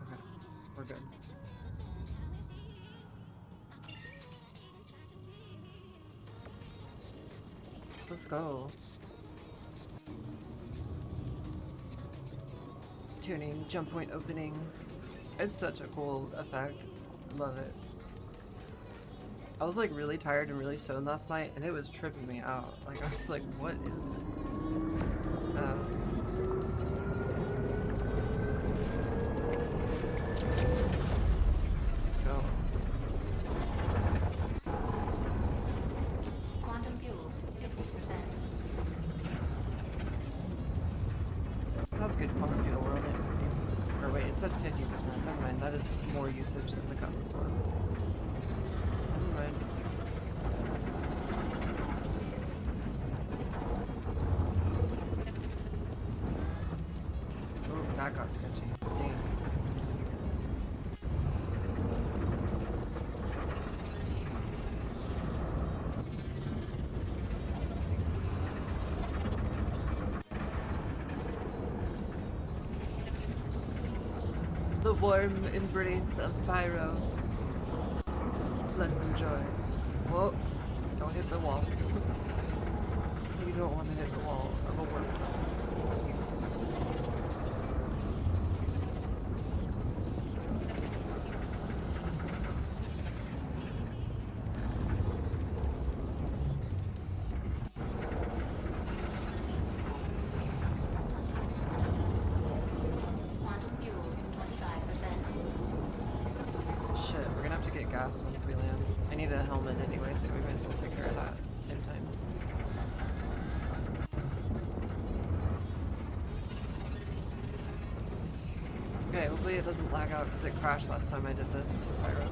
Speaker 1: Okay, we're good. Let's go. Tuning, jump point opening. It's such a cool effect. Love it. I was like really tired and really stoned last night and it was tripping me out. Like I was like, what is this? Let's go.
Speaker 3: Quantum fuel, 50%.
Speaker 1: Sounds good. Quantum fuel. We're only at 50. Or wait, it said 50%. Never mind. That is more usage than the compass was. Never mind. Oh, that got sketchy. Dang. The warm embrace of Pyro. Let's enjoy. Whoa, don't hit the wall. You don't want to hit the wall of a warp.
Speaker 3: Quantum
Speaker 1: get gas once we land. I need a helmet anyway, so we might as well take care of that at the same time. Okay, hopefully it doesn't lag out because it crashed last time I did this to Pyro.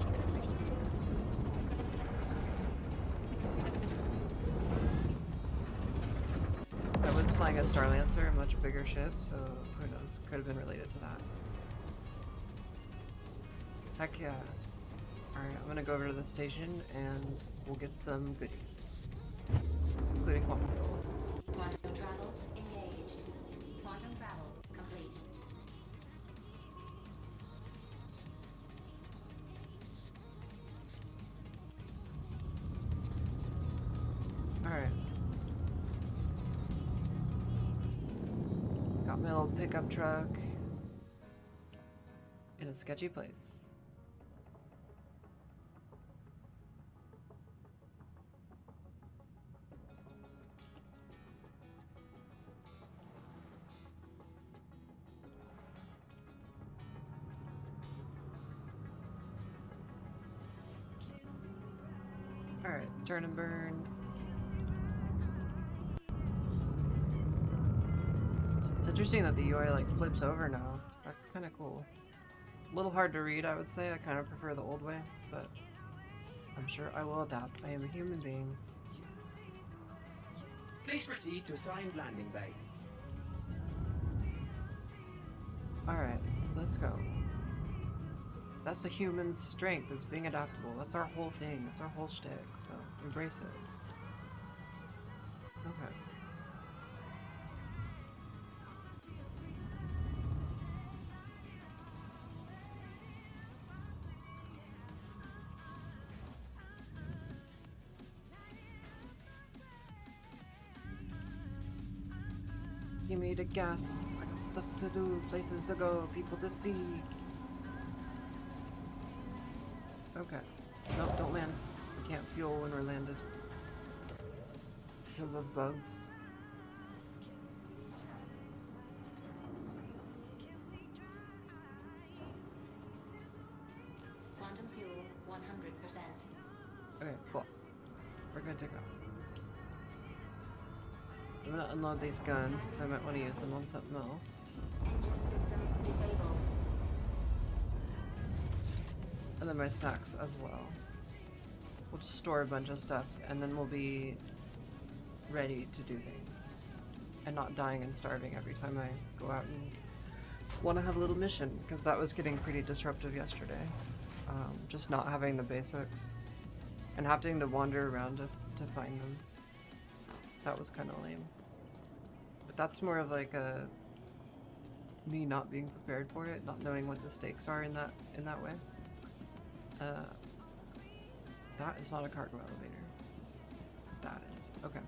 Speaker 1: I was flying a Starlancer, a much bigger ship, so who knows? Could have been related to that. Heck yeah. Alright, I'm gonna go over to the station and we'll get some goodies. Including quantum fuel.
Speaker 3: Quantum travel engaged. Quantum travel complete.
Speaker 1: Alright. Got my little pickup truck in a sketchy place. Alright, turn and burn. It's interesting that the UI like flips over now. That's kind of cool. A little hard to read, I would say. I kind of prefer the old way, but I'm sure I will adapt. I am a human being.
Speaker 7: Please proceed to assigned landing bay.
Speaker 1: Alright, let's go. That's a human's strength, is being adaptable. That's our whole thing. That's our whole shtick, so embrace it. Okay. Give me the gas. I got stuff to do, places to go, people to see. Okay. Nope, don't land. We can't fuel when we're landed. Because of bugs.
Speaker 3: Quantum fuel 100%.
Speaker 1: Okay, cool. We're good to go. I'm gonna unload these guns because I might want to use them on something else.
Speaker 3: Engine systems disabled.
Speaker 1: And then my snacks as well. We'll just store a bunch of stuff and then we'll be ready to do things. And not dying and starving every time I go out and want to have a little mission, because that was getting pretty disruptive yesterday. Just not having the basics. And having to wander around to find them. That was kind of lame. But that's more of like a me not being prepared for it, not knowing what the stakes are in that way. That is not a cargo elevator. That is. Okay.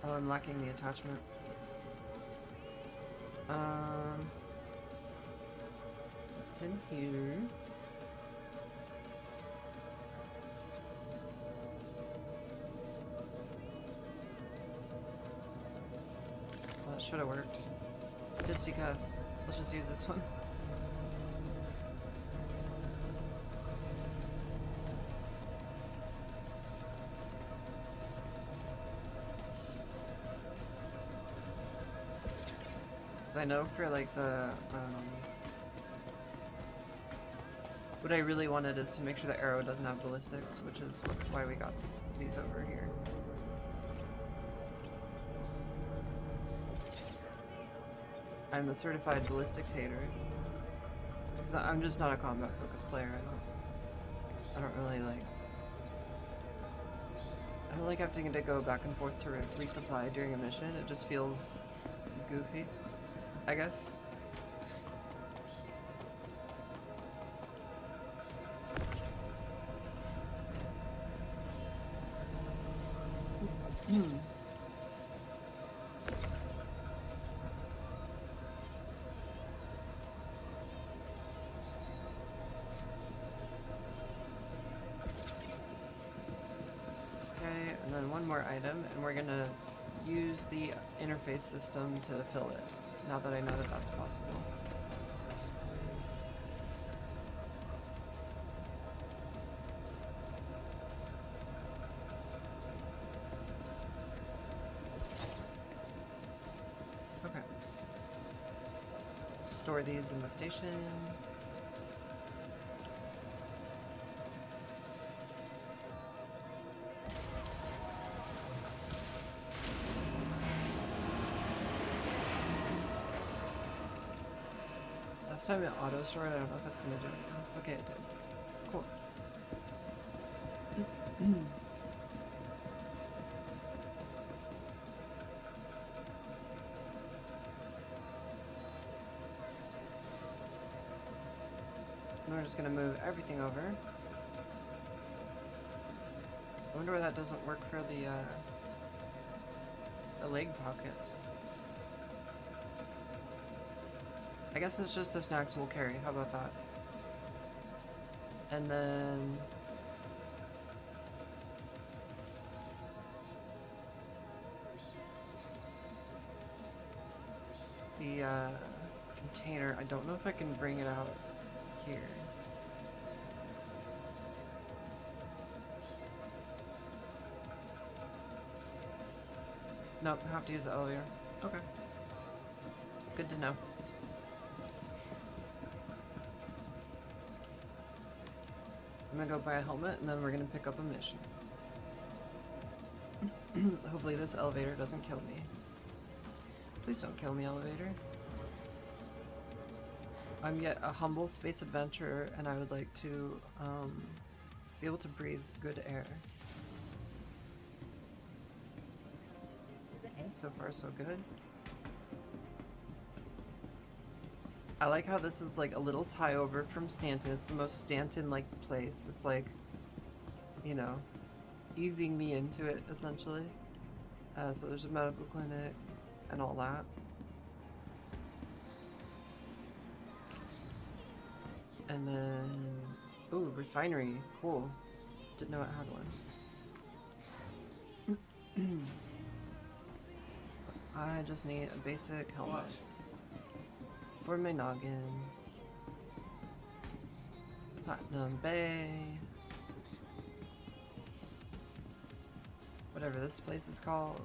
Speaker 1: Oh, I'm lacking the attachment. What's in here? Well, that should have worked. Fisticuffs. Let's just use this one. Because I know for like the, what I really wanted is to make sure the arrow doesn't have ballistics, which is why we got these over here. I'm a certified ballistics hater. Because I'm just not a combat focused player. I don't really like. I don't like having to go back and forth to resupply during a mission. It just feels goofy, I guess. Okay, and then one more item, and we're gonna use the interface system to fill it, now that I know that that's possible. store these in the station. Last time it auto stored, I don't know if that's gonna do it. Okay, it did. Cool. And we're just gonna move everything over. I wonder why that doesn't work for the leg pockets. I guess it's just the snacks we'll carry. How about that? And then the container, I don't know if I can bring it out here. Nope, I have to use the elevator. Okay. Good to know. I'm gonna go buy a helmet and then we're gonna pick up a mission. Hopefully this elevator doesn't kill me. Please don't kill me, elevator. I'm yet a humble space adventurer and I would like to be able to breathe good air. Okay, so far so good. I like how this is like a little tie over from Stanton. It's the most Stanton-like place. It's like, you know, easing me into it, essentially. So there's a medical clinic and all that. And then, ooh, refinery, cool. Didn't know it had one. I just need a basic helmet. For my noggin. Platinum Bay. Whatever this place is called.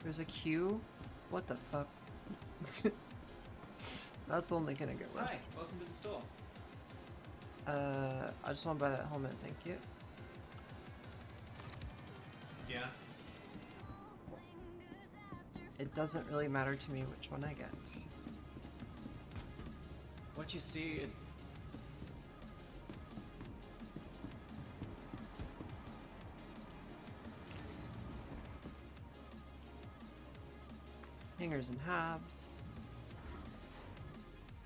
Speaker 1: There's a queue? What the fuck? That's only gonna get worse.
Speaker 2: Hi, welcome to the store.
Speaker 1: I just want to buy that helmet, thank you.
Speaker 2: Yeah.
Speaker 1: It doesn't really matter to me which one I get.
Speaker 2: What you see,
Speaker 1: Hangers and habs.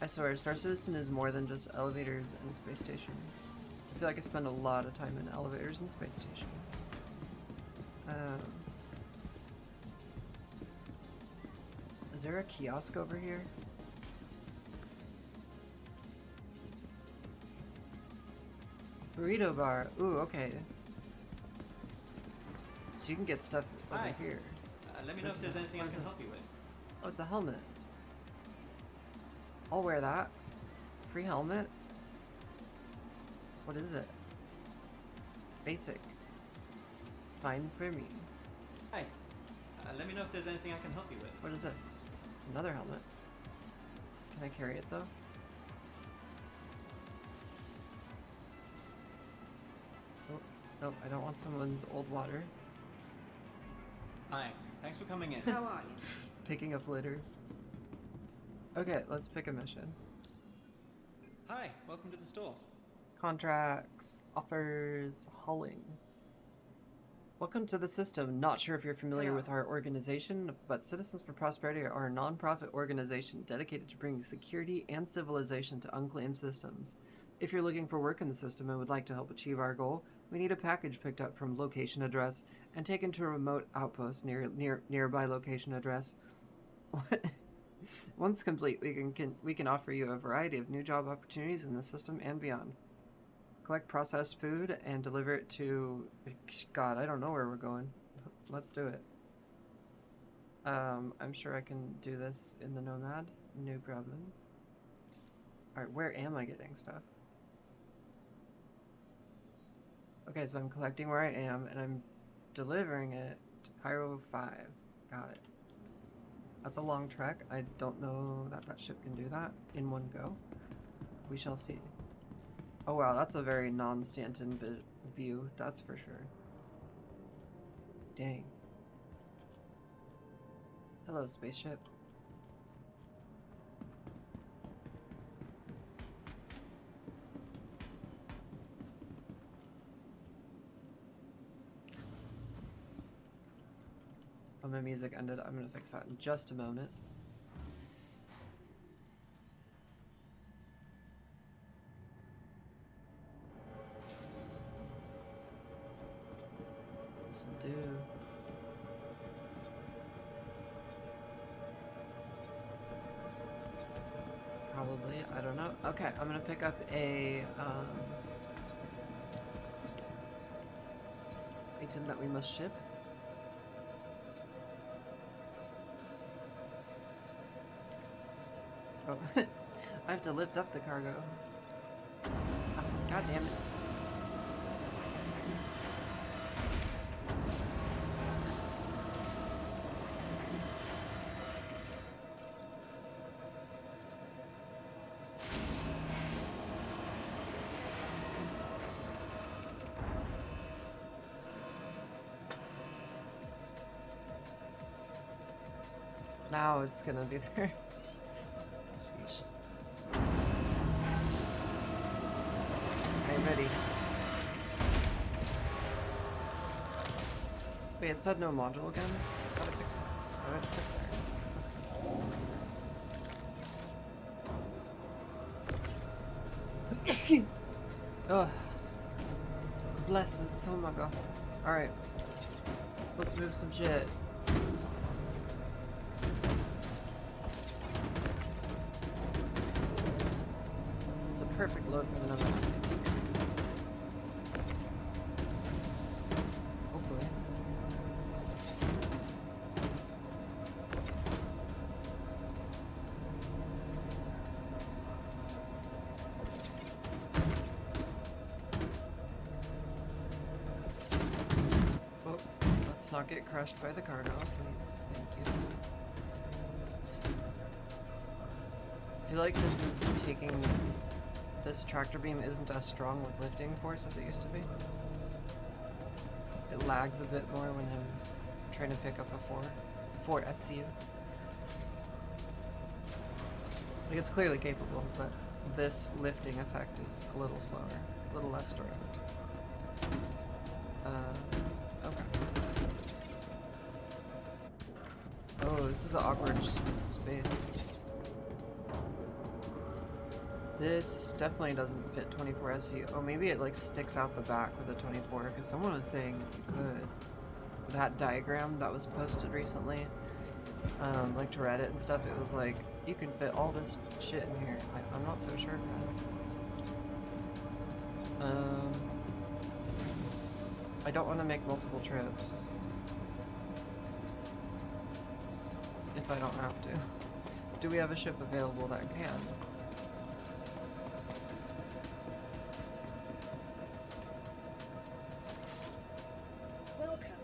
Speaker 1: I swear, Star Citizen is more than just elevators and space stations. I feel like I spend a lot of time in elevators and space stations. Is there a kiosk over here? Burrito bar. Ooh, okay. So you can get stuff over
Speaker 2: Hi.
Speaker 1: here.
Speaker 2: let me know if there's anything I
Speaker 1: What is
Speaker 2: can
Speaker 1: this?
Speaker 2: help you with.
Speaker 1: Oh, it's a helmet. I'll wear that. Free helmet? What is it? Basic. Fine for me.
Speaker 2: Hi, let me know if there's anything I can help you with.
Speaker 1: What is this? It's another helmet. Can I carry it though? Oh, no, I don't want someone's old water.
Speaker 2: Hi, thanks for coming in.
Speaker 6: How are you?
Speaker 1: Picking up litter. Okay, let's pick a mission.
Speaker 2: Hi, welcome to the store.
Speaker 1: Contracts, offers, hauling. Welcome to the system. Not sure if you're familiar with our organization, but Citizens for Prosperity are a non-profit organization dedicated to bringing security and civilization to unclaimed systems. If you're looking for work in the system and would like to help achieve our goal, we need a package picked up from location address and taken to a remote outpost nearby location address. Once complete, we can offer you a variety of new job opportunities in the system and beyond. Collect processed food and deliver it to... God, I don't know where we're going. Let's do it. I'm sure I can do this in the Nomad. No problem. Alright, where am I getting stuff? Okay, so I'm collecting where I am, and I'm delivering it to Pyro 5. Got it. That's a long trek. I don't know that that ship can do that in one go. We shall see. Oh wow, that's a very non-Stanton view, that's for sure. Dang. Hello, spaceship. Oh, my music ended. I'm gonna fix that in just a moment. This'll do. Probably, I don't know. Okay, I'm gonna pick up a item that we must ship. Oh, I have to lift up the cargo. Ah, God damn it. Now it's gonna be there. Sheesh. I'm ready. Wait, it said no module again? Gotta fix it. Gotta fix it. Ugh. Bless us. Oh my god. Alright. Let's move some shit. It's a perfect load for the number, I think. Hopefully. Oh, let's not get crushed by the cargo, please. Thank you. I feel like this is taking... This tractor beam isn't as strong with lifting force as it used to be. It lags a bit more when I'm trying to pick up a 4 SCU. Like, it's clearly capable, but this lifting effect is a little slower, a little less direct. Okay. Oh, this is an awkward space. This definitely doesn't fit 24 SU. Oh, maybe it like sticks out the back with the 24, because someone was saying it could. That diagram that was posted recently, like to Reddit and stuff, it was like, you can fit all this shit in here. I'm not so sure. I don't want to make multiple trips. If I don't have to. Do we have a ship available that can?
Speaker 6: Welcome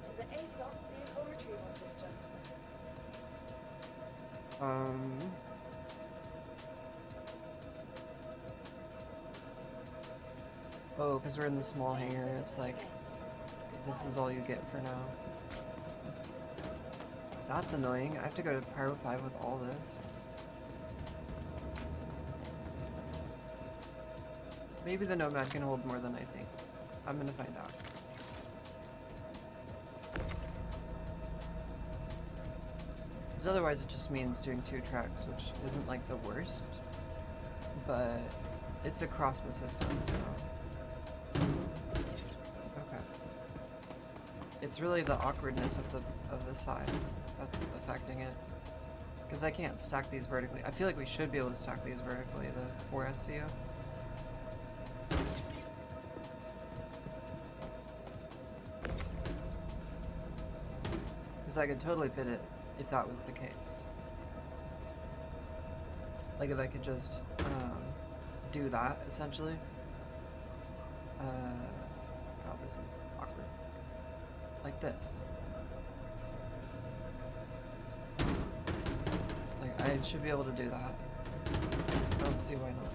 Speaker 6: to the ASOP vehicle retrieval system.
Speaker 1: Oh, because we're in the small hangar, it's like, this is all you get for now. That's annoying. I have to go to Pyro 5 with all this. Maybe the Nomad can hold more than I think. I'm gonna find out. Because otherwise it just means doing 2 tracks, which isn't like the worst, but it's across the system, so. Okay. It's really the awkwardness of the size that's affecting it. Because I can't stack these vertically. I feel like we should be able to stack these vertically, the 4 SCU. Because I could totally fit it if that was the case. Like if I could just do that, essentially. God, this is awkward. Like this. I should be able to do that. I don't see why not.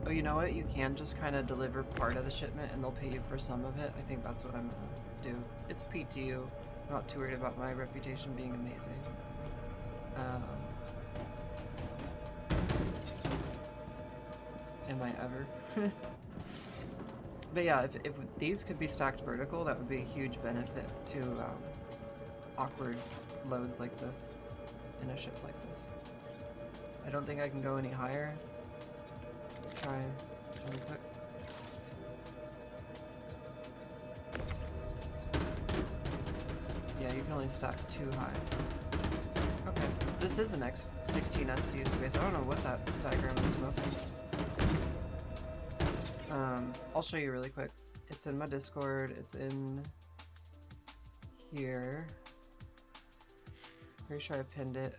Speaker 1: Oh, you know what? You can just kind of deliver part of the shipment and they'll pay you for some of it. I think that's what I'm gonna do. It's PTU. I'm not too worried about my reputation being amazing. Am I ever? But yeah, if these could be stacked vertical, that would be a huge benefit to awkward loads like this in a ship like this. I don't think I can go any higher. Try really quick. Yeah, you can only stack 2 high. Okay, this is an X16 SU space. I don't know what that diagram is smoking. I'll show you really quick. It's in my Discord. It's in here. Pretty sure I pinned it.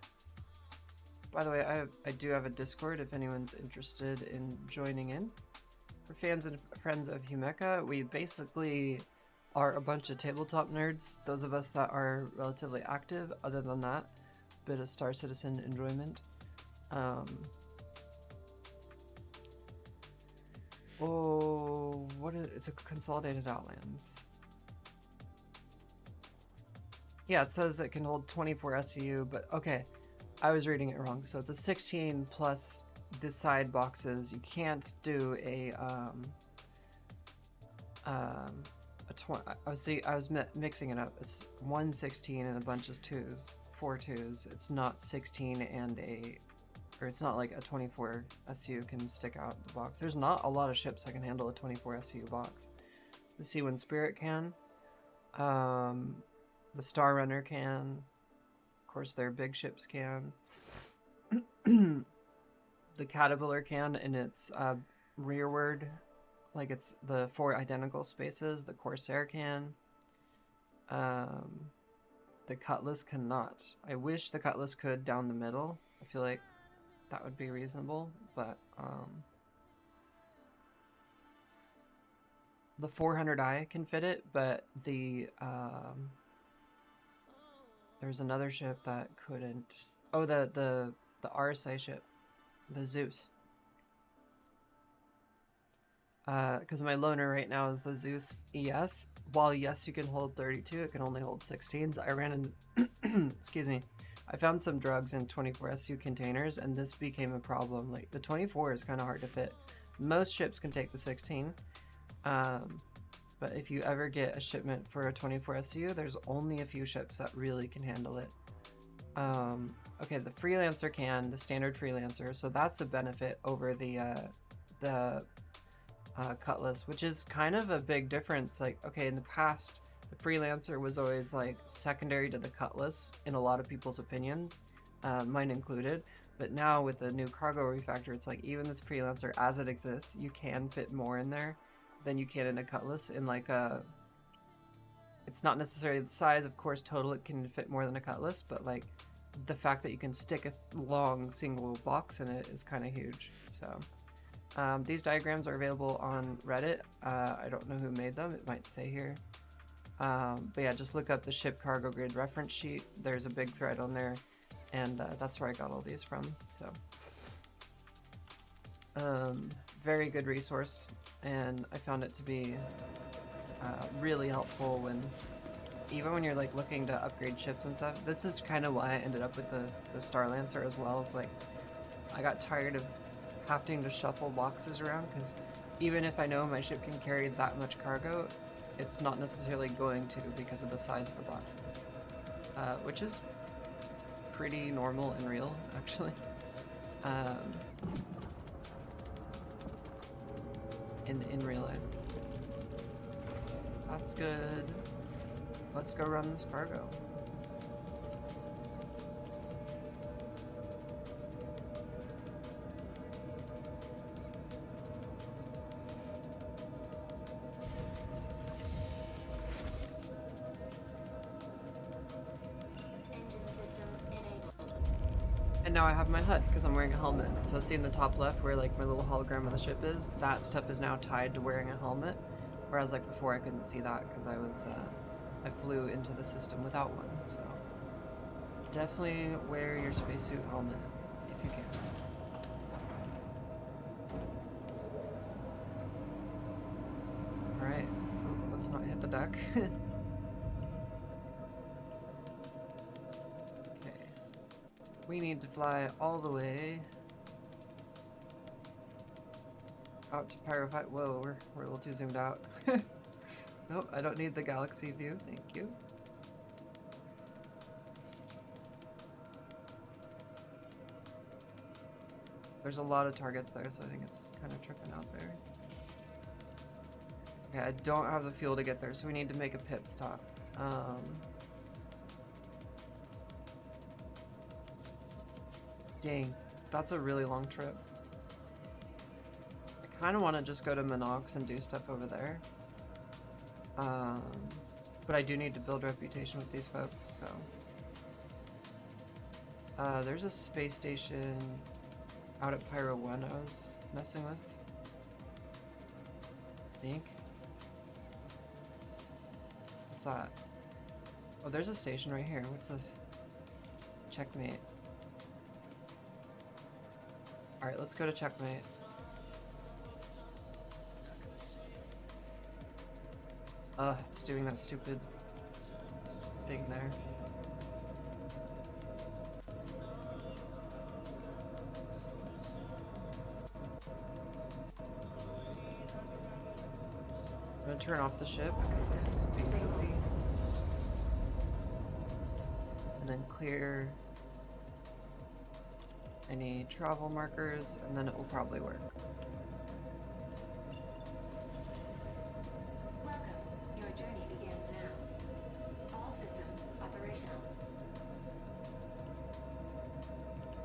Speaker 1: By the way, I do have a Discord if anyone's interested in joining in. For fans and friends of Humeka, we basically are a bunch of tabletop nerds. Those of us that are relatively active. Other than that, bit of Star Citizen enjoyment. Oh, what is it's a consolidated Outlands. Yeah, it says it can hold 24 SEU, but okay, I was reading it wrong. So it's a 16 plus the side boxes. You can't do a 20. I was mixing it up. It's 1 16 and a bunch of 2s, 4 2s. It's not 16 and or it's not like a 24 SU can stick out the box. There's not a lot of ships that can handle a 24 SU box. The Sea-Wind Spirit can. The Star Runner can. Of course, their big ships can. The Caterpillar can in its rearward, like it's the 4 identical spaces. The Corsair can. The Cutlass cannot. I wish the Cutlass could down the middle. I feel like that would be reasonable, but the 400i can fit it, but the there's another ship that couldn't. Oh, the RSA ship, the Zeus. Because my loaner right now is the Zeus ES. While yes, you can hold 32, it can only hold 16s. I ran in, excuse me. I found some drugs in 24 SU containers, and this became a problem. Like, the 24 is kind of hard to fit. Most ships can take the 16, but if you ever get a shipment for a 24 SU, there's only a few ships that really can handle it. Okay, the Freelancer can, the standard Freelancer, so that's a benefit over the Cutlass, which is kind of a big difference. Like, okay, in the past, the Freelancer was always like secondary to the Cutlass in a lot of people's opinions, mine included. But now with the new cargo refactor, it's like even this Freelancer as it exists, you can fit more in there than you can in a Cutlass. In like a, it's not necessarily the size, of course, total it can fit more than a Cutlass, but like the fact that you can stick a long single box in it is kind of huge. So these diagrams are available on Reddit. I don't know who made them. It might say here. But yeah, just look up the ship cargo grid reference sheet. There's a big thread on there, and that's where I got all these from. So very good resource, and I found it to be really helpful even when you're like looking to upgrade ships and stuff. This is kind of why I ended up with the Star Lancer as well. It's like I got tired of having to shuffle boxes around, because even if I know my ship can carry that much cargo, it's not necessarily going to because of the size of the boxes, which is pretty normal and real, actually. In real life. That's good. Let's go run this cargo. And now I have my HUD because I'm wearing a helmet. So see in the top left where like my little hologram of the ship is, that stuff is now tied to wearing a helmet. Whereas like before I couldn't see that because I flew into the system without one. So definitely wear your spacesuit helmet if you can. Alright, let's not hit the deck. Okay. We need to fly all the way out to Pyro. Whoa, we're a little too zoomed out. Nope, I don't need the galaxy view, thank you. There's a lot of targets there, so I think it's kind of tripping out there. Okay, I don't have the fuel to get there, so we need to make a pit stop. Dang, that's a really long trip. I kind of want to just go to Minox and do stuff over there. But I do need to build reputation with these folks, so. There's a space station out at Pyro 1 I was messing with. I think. What's that? Oh, there's a station right here. What's this? Checkmate. Alright, let's go to Checkmate. It's doing that stupid thing there. I'm gonna turn off the ship because it's being goofy. And then clear any travel markers, and then it will probably work.
Speaker 3: Welcome. Your journey begins now. All systems operational.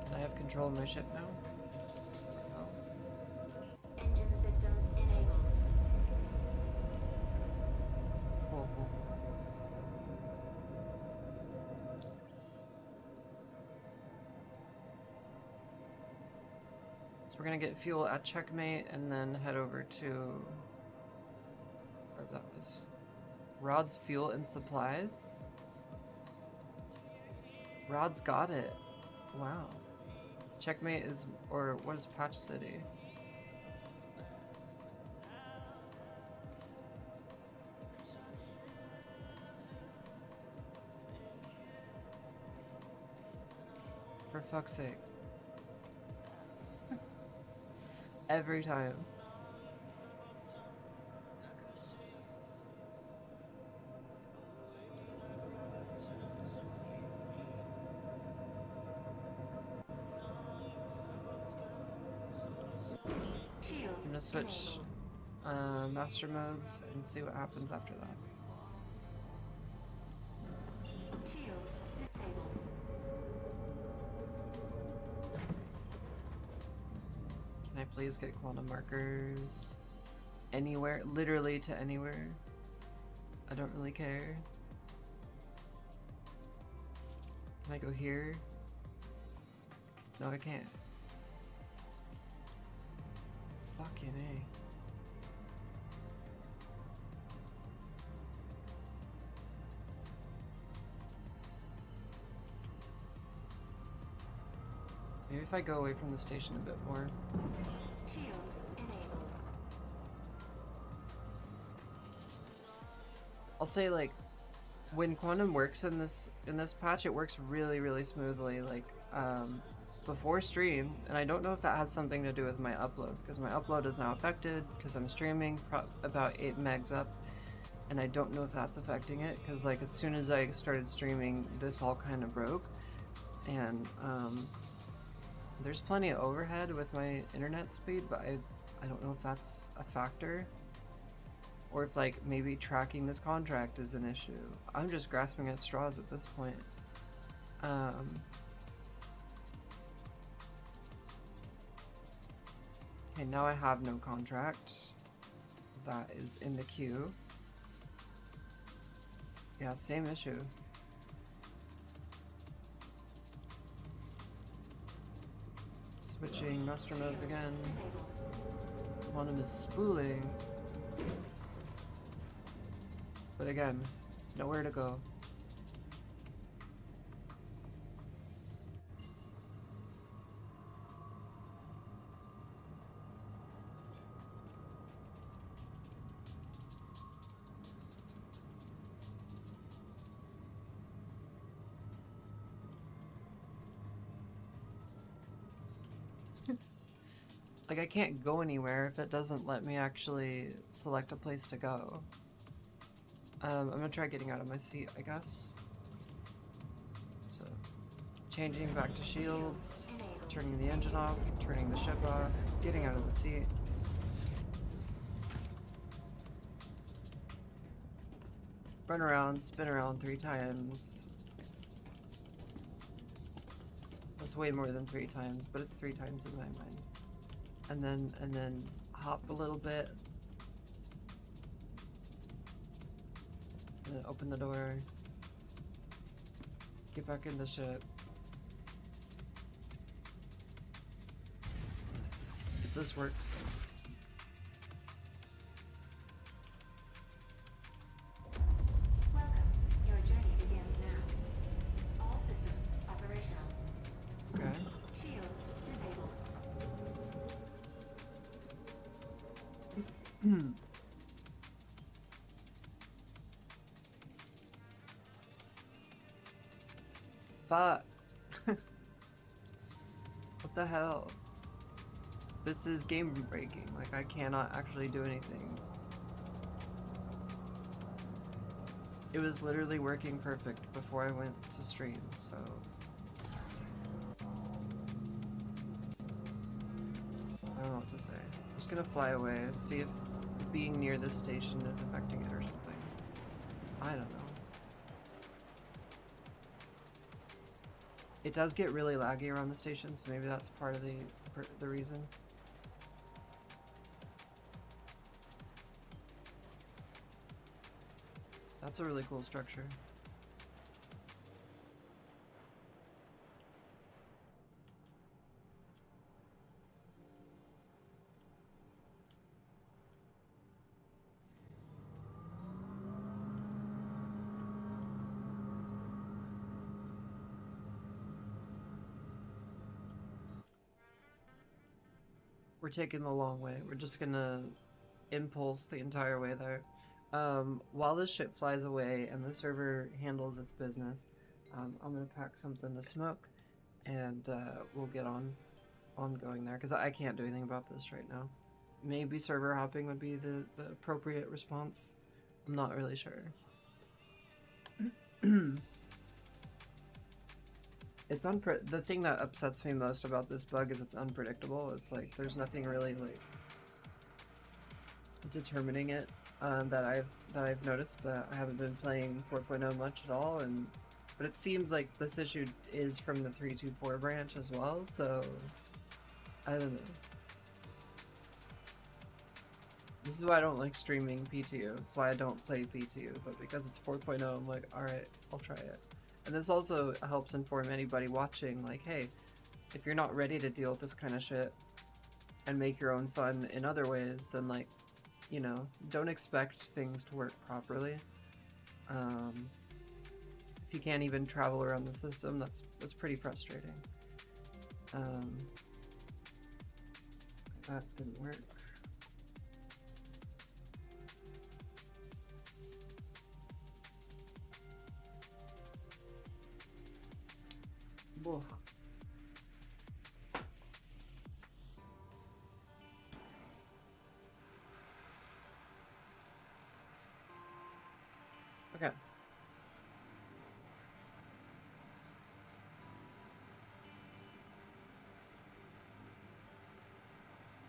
Speaker 1: Can I have control of my ship now? No.
Speaker 3: Engine systems enabled.
Speaker 1: Cool, cool. So we're gonna get fuel at Checkmate and then head over to where that was. Rod's Fuel and Supplies. Rod's got it. Wow. Checkmate is, or what is Patch City? For fuck's sake. Every time.
Speaker 3: Shields
Speaker 1: I'm gonna switch
Speaker 3: enabled.
Speaker 1: master modes and see what happens after that.
Speaker 3: Shields disabled.
Speaker 1: Can I please get quantum markers? Anywhere, literally to anywhere. I don't really care. Can I go here? No, I can't. Fucking A. Maybe if I go away from the station a bit more.
Speaker 3: Shields enabled.
Speaker 1: I'll say, like, when quantum works in this patch, it works really smoothly. Like, before stream, and I don't know if that has something to do with my upload, because my upload is now affected because I'm streaming about 8 megs up, and I don't know if that's affecting it, because like as soon as I started streaming, this all kind of broke, and there's plenty of overhead with my internet speed, but I don't know if that's a factor, or if like maybe tracking this contract is an issue. I'm just grasping at straws at this point. Okay, now I have no contract. That is in the queue. Yeah, same issue. Switching master modes again. Quantum is spooling. But again, nowhere to go. Like, I can't go anywhere if it doesn't let me actually select a place to go. I'm gonna try getting out of my seat, I guess. So, changing back to shields, turning the engine off, turning the ship off, getting out of the seat. Run around, spin around 3 times. That's way more than 3 times, but it's 3 times in my mind. And then hop a little bit. And then open the door. Get back in the ship. This works.
Speaker 3: Welcome. Your journey begins now. All systems operational.
Speaker 1: Okay.
Speaker 3: Shields disabled.
Speaker 1: Fuck. What the hell? This is game breaking. Like, I cannot actually do anything. It was literally working perfect before I went to stream, so... I don't know what to say. I'm just gonna fly away, see if being near this station is affecting it or something. I don't know. It does get really laggy around the station, so maybe that's part of the reason. That's a really cool structure. We're taking the long way. We're just gonna impulse the entire way there. While the ship flies away and the server handles its business, I'm gonna pack something to smoke, and we'll get on going there, because I can't do anything about this right now. Maybe server hopping would be the appropriate response. I'm not really sure. It's the thing that upsets me most about this bug is it's unpredictable. It's like there's nothing really like determining it that I've noticed, but I haven't been playing 4.0 much at all, but it seems like this issue is from the 3.2.4 branch as well, so I don't know. This is why I don't like streaming PTU. It's why I don't play PTU, but because it's 4.0, I'm like, alright, I'll try it. And this also helps inform anybody watching, like, hey, if you're not ready to deal with this kind of shit and make your own fun in other ways, then, like, you know, don't expect things to work properly. If you can't even travel around the system, that's pretty frustrating. That didn't work. Whoa. Okay.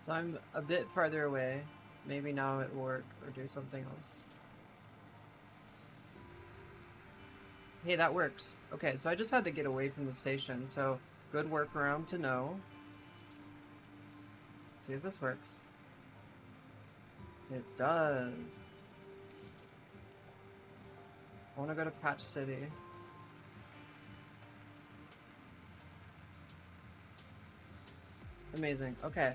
Speaker 1: So I'm a bit farther away. Maybe now it will work or do something else. Hey, that worked. Okay, so I just had to get away from the station, so good workaround to know. Let's see if this works. It does. I want to go to Patch City. Amazing. Okay,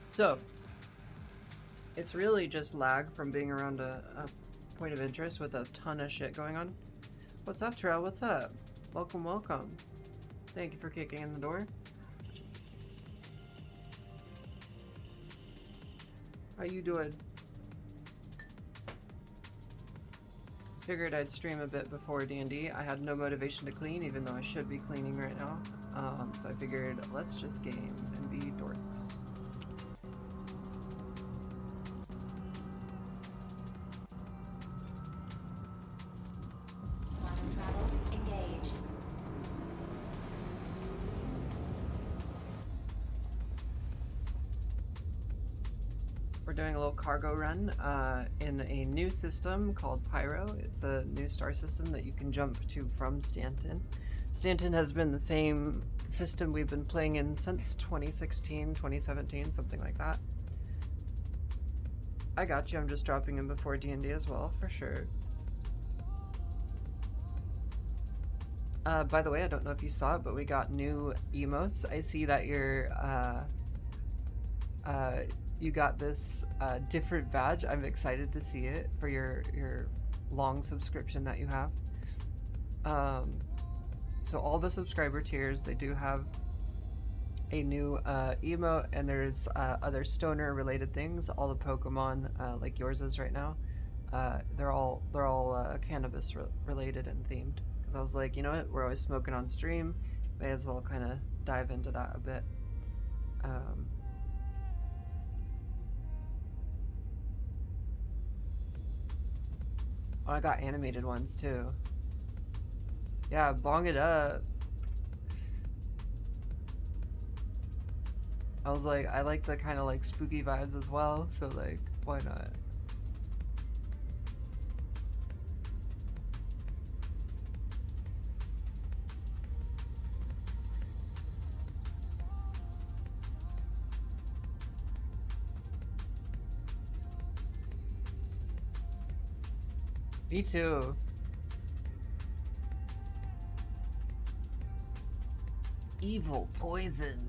Speaker 1: so it's really just lag from being around a point of interest with a ton of shit going on. What's up, Trail? What's up? Welcome, welcome. Thank you for kicking in the door. How you doing? Figured I'd stream a bit before D&D. I had no motivation to clean, even though I should be cleaning right now. So I figured, let's just game and be dorks. we're doing a little cargo run in a new system called Pyro. It's a new star system that you can jump to from Stanton. Stanton has been the same system we've been playing in since 2016, 2017, something like that. I got you, I'm just dropping in before D&D as well, for sure. By the way, I don't know if you saw it, but we got new emotes. I see that you got this different badge. I'm excited to see it for your long subscription that you have. So all the subscriber tiers, they do have a new emote, and there's other stoner related things. All the Pokemon, like yours is right now, they're all cannabis related and themed. Because I was like, you know what, we're always smoking on stream, may as well kind of dive into that a bit. Oh, I got animated ones too. Yeah, bong it up. I was like, I like the kind of like spooky vibes as well, so like, why not? Me too. Evil poison.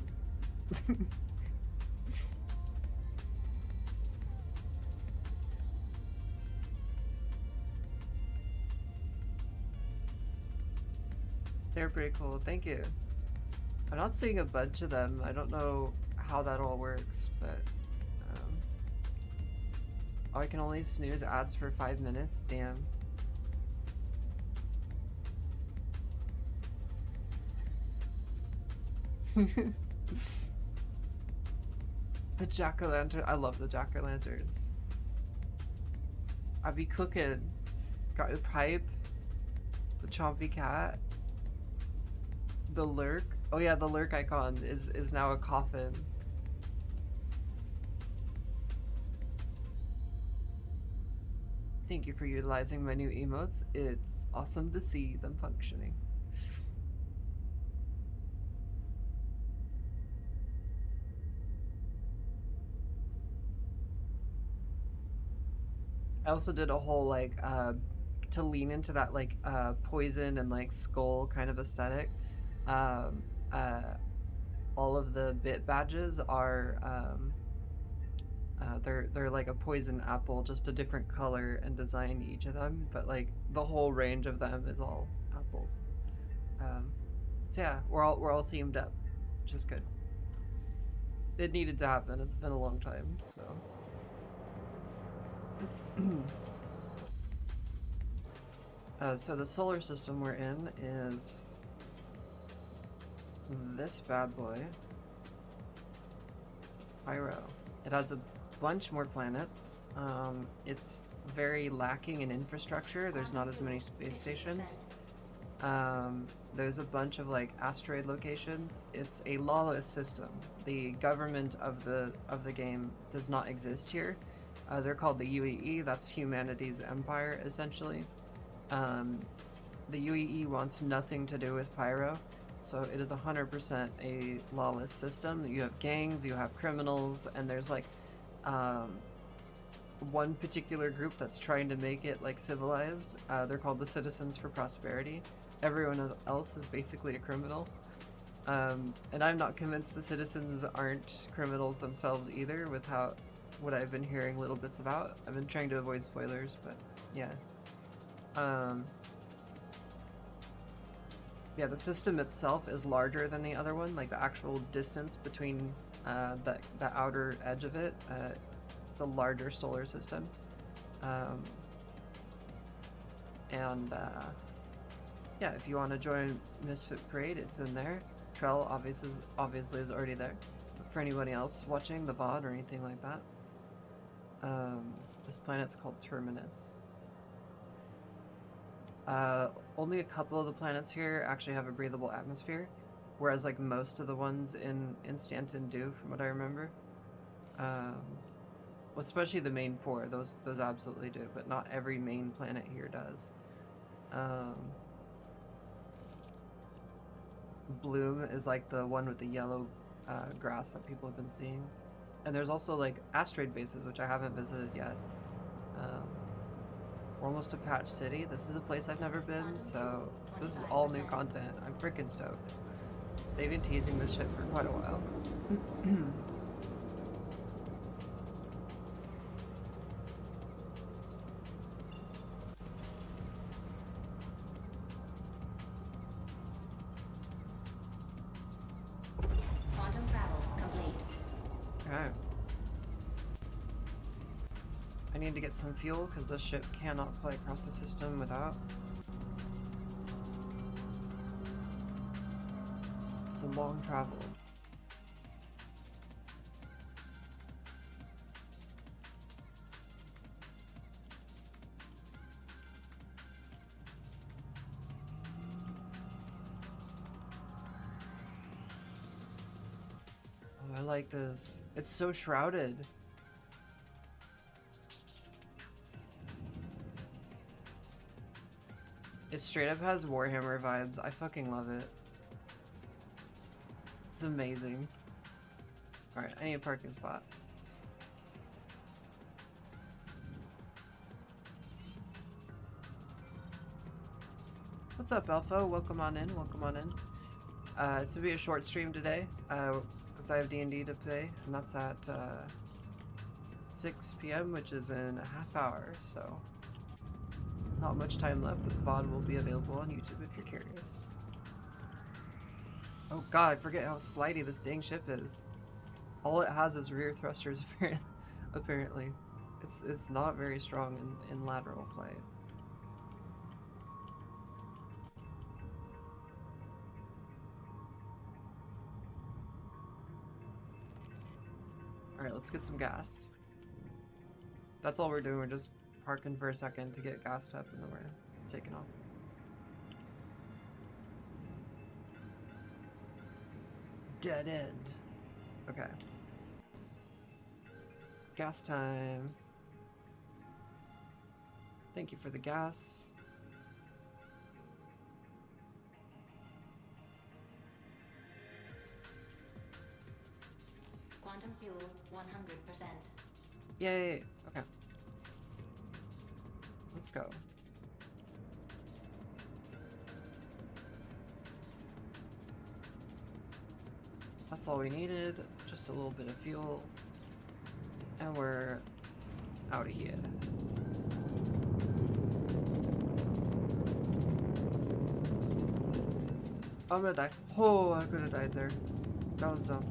Speaker 1: They're pretty cool, thank you. I'm not seeing a bunch of them. I don't know how that all works, but oh, I can only snooze ads for 5 minutes? Damn. The jack-o'-lantern. I love the jack-o'-lanterns. I be cooking. Got the pipe. The chompy cat. The lurk. Oh yeah, the lurk icon is now a coffin. Thank you for utilizing my new emotes. It's awesome to see them functioning. I also did a whole like to lean into that like poison and like skull kind of aesthetic. All of the bit badges are they're like a poison apple, just a different color and design each of them, but like the whole range of them is all apples. So yeah, we're all themed up, which is good. It needed to happen. It's been a long time, so. So the solar system we're in is this bad boy, Pyro. It has a bunch more planets. It's very lacking in infrastructure. There's not as many space stations. There's a bunch of like asteroid locations. It's a lawless system. The government of the game does not exist here. They're called the UEE. That's humanity's empire, essentially. The UEE wants nothing to do with Pyro, so it is 100% a lawless system. You have gangs, you have criminals, and there's like one particular group that's trying to make it like civilized. They're called the Citizens for Prosperity. Everyone else is basically a criminal. And I'm not convinced the citizens aren't criminals themselves either, with what I've been hearing little bits about. I've been trying to avoid spoilers, but yeah. Yeah, the system itself is larger than the other one, like the actual distance between the outer edge of it. It's a larger solar system. Yeah, if you want to join Misfit Parade, it's in there. Trell obviously is already there. But for anybody else watching the VOD or anything like that, this planet's called Terminus. Only a couple of the planets here actually have a breathable atmosphere, whereas like most of the ones in Stanton do, from what I remember. especially the main four. Those absolutely do, but not every main planet here does. Bloom is like the one with the yellow grass that people have been seeing. And there's also like asteroid bases, which I haven't visited yet. We're almost to Patch City. This is a place I've never been, so this is all new content. I'm freaking stoked. They've been teasing this shit for quite a while.
Speaker 3: Quantum travel complete.
Speaker 1: Okay. I need to get some fuel because this ship cannot fly across the system without. It's a long travel. Oh, I like this. It's so shrouded. It straight up has Warhammer vibes. I fucking love it. It's amazing. Alright, I need a parking spot. What's up, Alpha? Welcome on in, welcome on in. It's gonna be a short stream today, because I have D&D to play, and that's at 6 p.m., which is in a half hour, so not much time left, but the VOD will be available on YouTube if you're curious. Oh god, I forget how slidey this dang ship is. All it has is rear thrusters, apparently. It's not very strong in lateral flight. Alright, let's get some gas. That's all we're doing, we're just parking for a second to get gassed up and then we're taking off. Dead end. Okay. Gas time. Thank you for the gas.
Speaker 3: Quantum fuel 100%.
Speaker 1: Yay! Okay. Let's go. That's all we needed. Just a little bit of fuel. And we're out of here. I'm gonna die. Oh, I could have died there. That was dumb.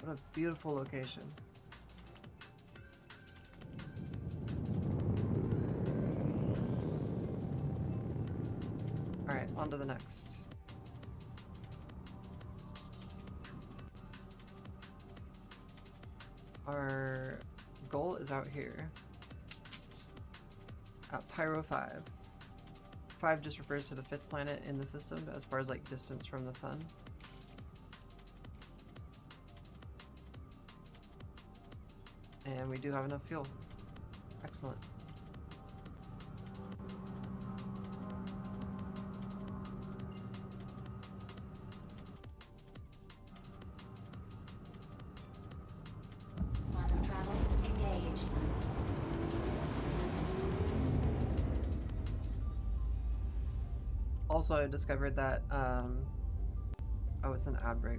Speaker 1: What a beautiful location. Alright, on to the next. Our goal is out here. At Pyro 5. 5 just refers to the 5th planet in the system as far as like distance from the sun. And we do have enough fuel. Excellent.
Speaker 3: Quantum travel engaged.
Speaker 1: Also, I discovered that, oh, it's an ad break.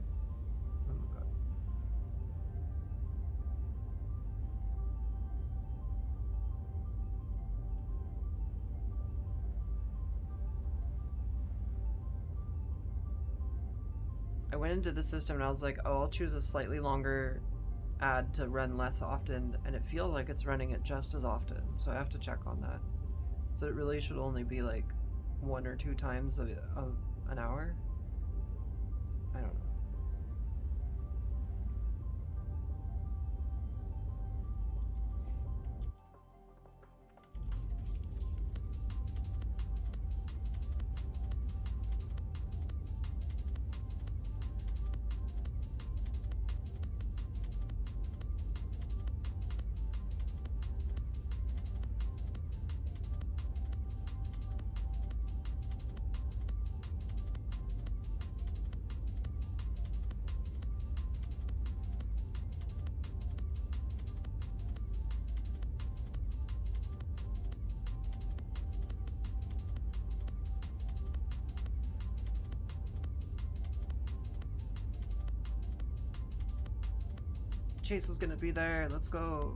Speaker 1: Oh my god. I went into the system and I was like, oh, I'll choose a slightly longer ad to run less often, and it feels like it's running it just as often, so I have to check on that. So it really should only be like 1 or 2 times an hour? I don't know. Chase is gonna be there. Let's go.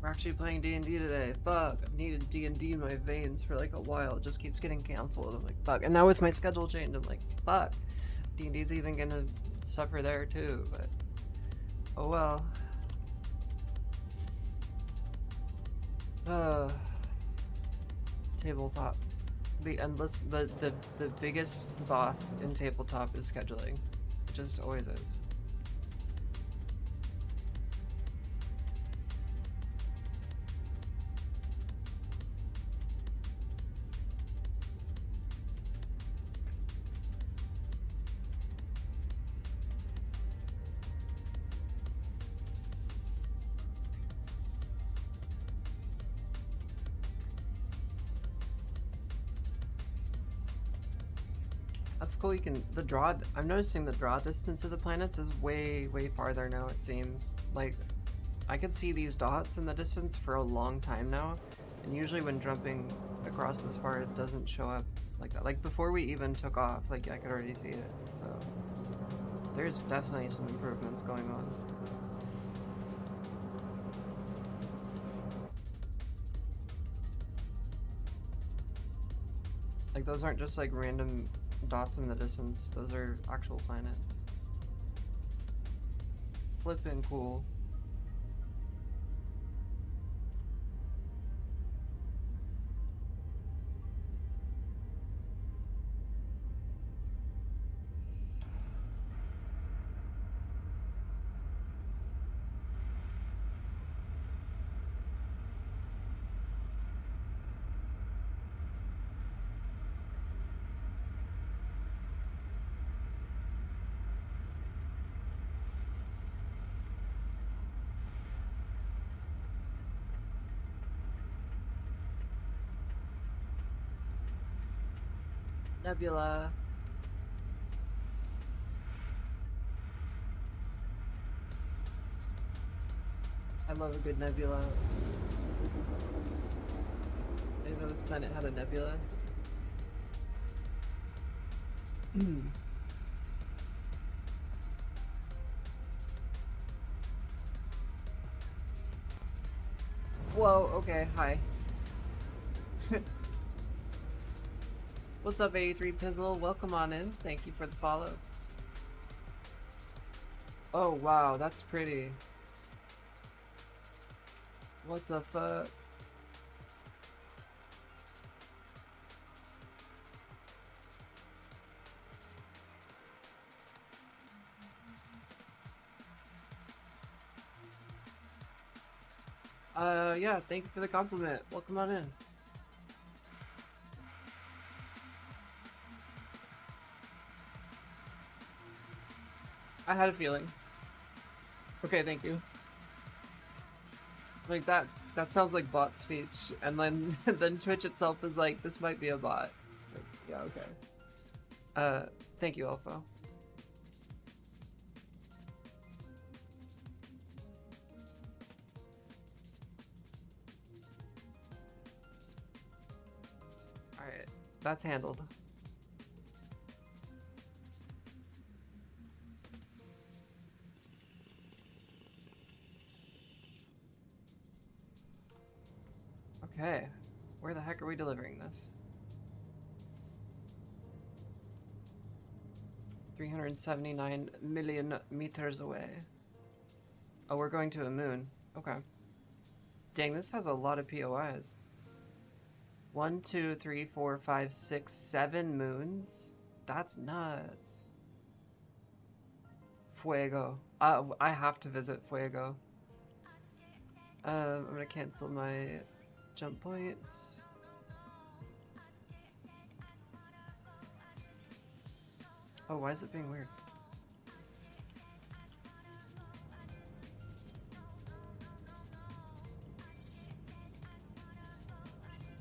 Speaker 1: We're actually playing D&D today. Fuck. I've needed D&D in my veins for like a while. It just keeps getting canceled. I'm like, fuck. And now with my schedule change, I'm like, fuck. D&D's even gonna suffer there too, but oh well. Tabletop. The biggest boss in tabletop is scheduling. It just always is. That's cool. You can I'm noticing the draw distance of the planets is way farther now. It seems like I could see these dots in the distance for a long time now, and usually when jumping across this far, it doesn't show up like that. Like before we even took off, like I could already see it. So there's definitely some improvements going on. Like those aren't just like random dots in the distance, those are actual planets. Flippin' cool. Nebula. I love a good nebula. I didn't know this planet had a nebula. Whoa, okay, hi. What's up, 83 Pizzle? Welcome on in. Thank you for the follow. Oh, wow, that's pretty. What the fuck? Yeah, thank you for the compliment. Welcome on in. I had a feeling. Okay, thank you. Like that sounds like bot speech, and then then Twitch itself is like, this might be a bot. Like, yeah, okay. Thank you, Alpha. Alright, that's handled. Okay, where the heck are we delivering this? 379 million meters away. Oh, we're going to a moon. Okay. Dang, this has a lot of POIs. 1, 2, 3, 4, 5, 6, 7 moons? That's nuts. Fuego. I have to visit Fuego. I'm gonna cancel my jump points. Oh, why is it being weird?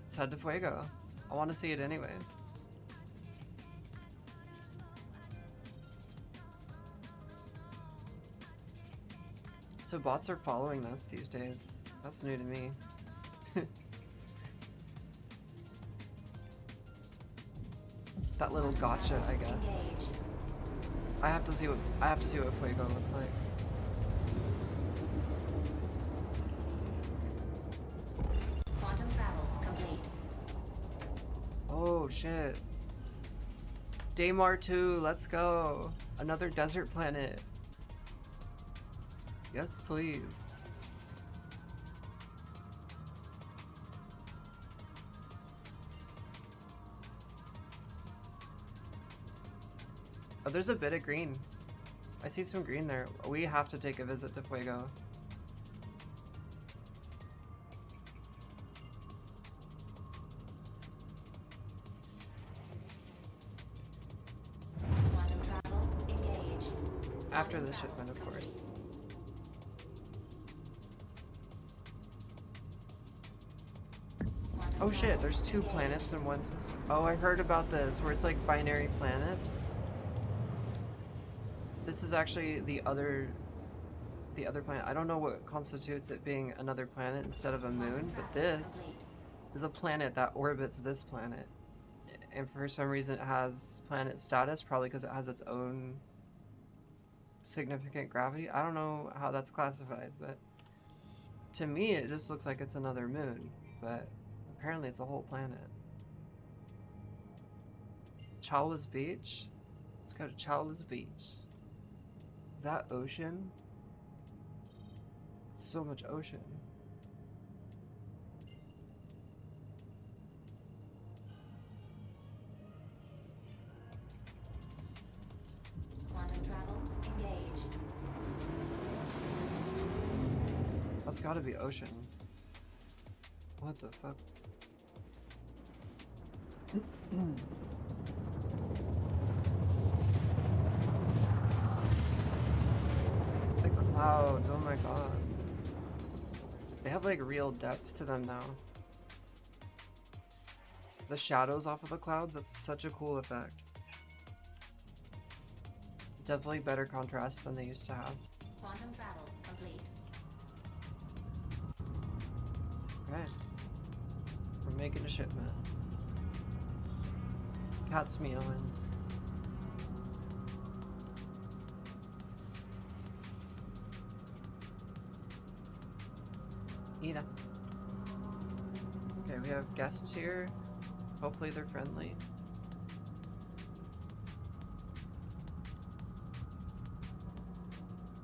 Speaker 1: Let's head to Fuego. I want to see it anyway. So bots are following us these days. That's new to me. That little gotcha, I guess. I have to see what Fuego looks like.
Speaker 3: Quantum travel complete.
Speaker 1: Oh shit. Daymar 2, let's go. Another desert planet. Yes, please. Oh, there's a bit of green. I see some green there. We have to take a visit to Fuego.
Speaker 3: Quantum travel engaged.
Speaker 1: After the shipment, of course. Oh shit, there's 2 planets in one system. Oh, I heard about this, where it's like binary planets. This is actually the other planet. I don't know what constitutes it being another planet instead of a moon, but this is a planet that orbits this planet. And for some reason it has planet status, probably because it has its own significant gravity. I don't know how that's classified, but to me it just looks like it's another moon, but apparently it's a whole planet. Chowla's Beach? Let's go to Chowla's Beach. Is that ocean? It's so much ocean.
Speaker 3: Quantum travel engaged.
Speaker 1: That's gotta be ocean. What the fuck? The clouds, oh my god. They have like real depth to them now. The shadows off of the clouds, that's such a cool effect. Definitely better contrast than they used to have.
Speaker 3: Quantum travel complete.
Speaker 1: Right. We're making a shipment. Cat's meowing. Ida. Okay, we have guests here. Hopefully they're friendly.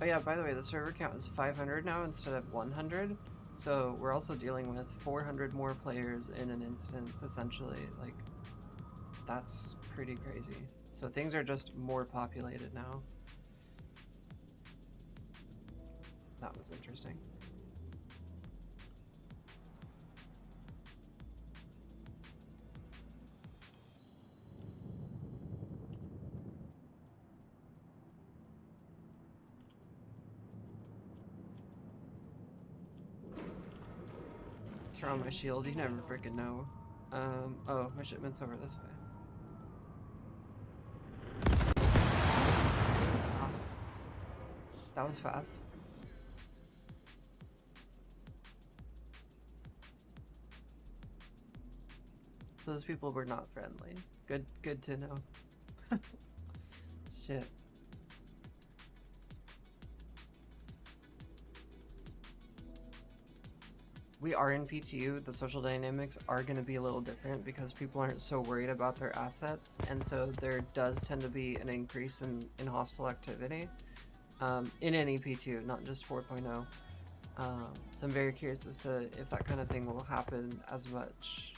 Speaker 1: Oh yeah, by the way, the server count is 500 now instead of 100. So we're also dealing with 400 more players in an instance, essentially. Like, that's pretty crazy. So things are just more populated now. That was interesting. Throw on my shield, you never freaking know. Oh, my shipment's over this way. Ah, that was fast. Those people were not friendly. Good to know. Shit. We are in PTU, the social dynamics are going to be a little different because people aren't so worried about their assets, and so there does tend to be an increase in hostile activity in any PTU, not just 4.0. So I'm very curious as to if that kind of thing will happen as much.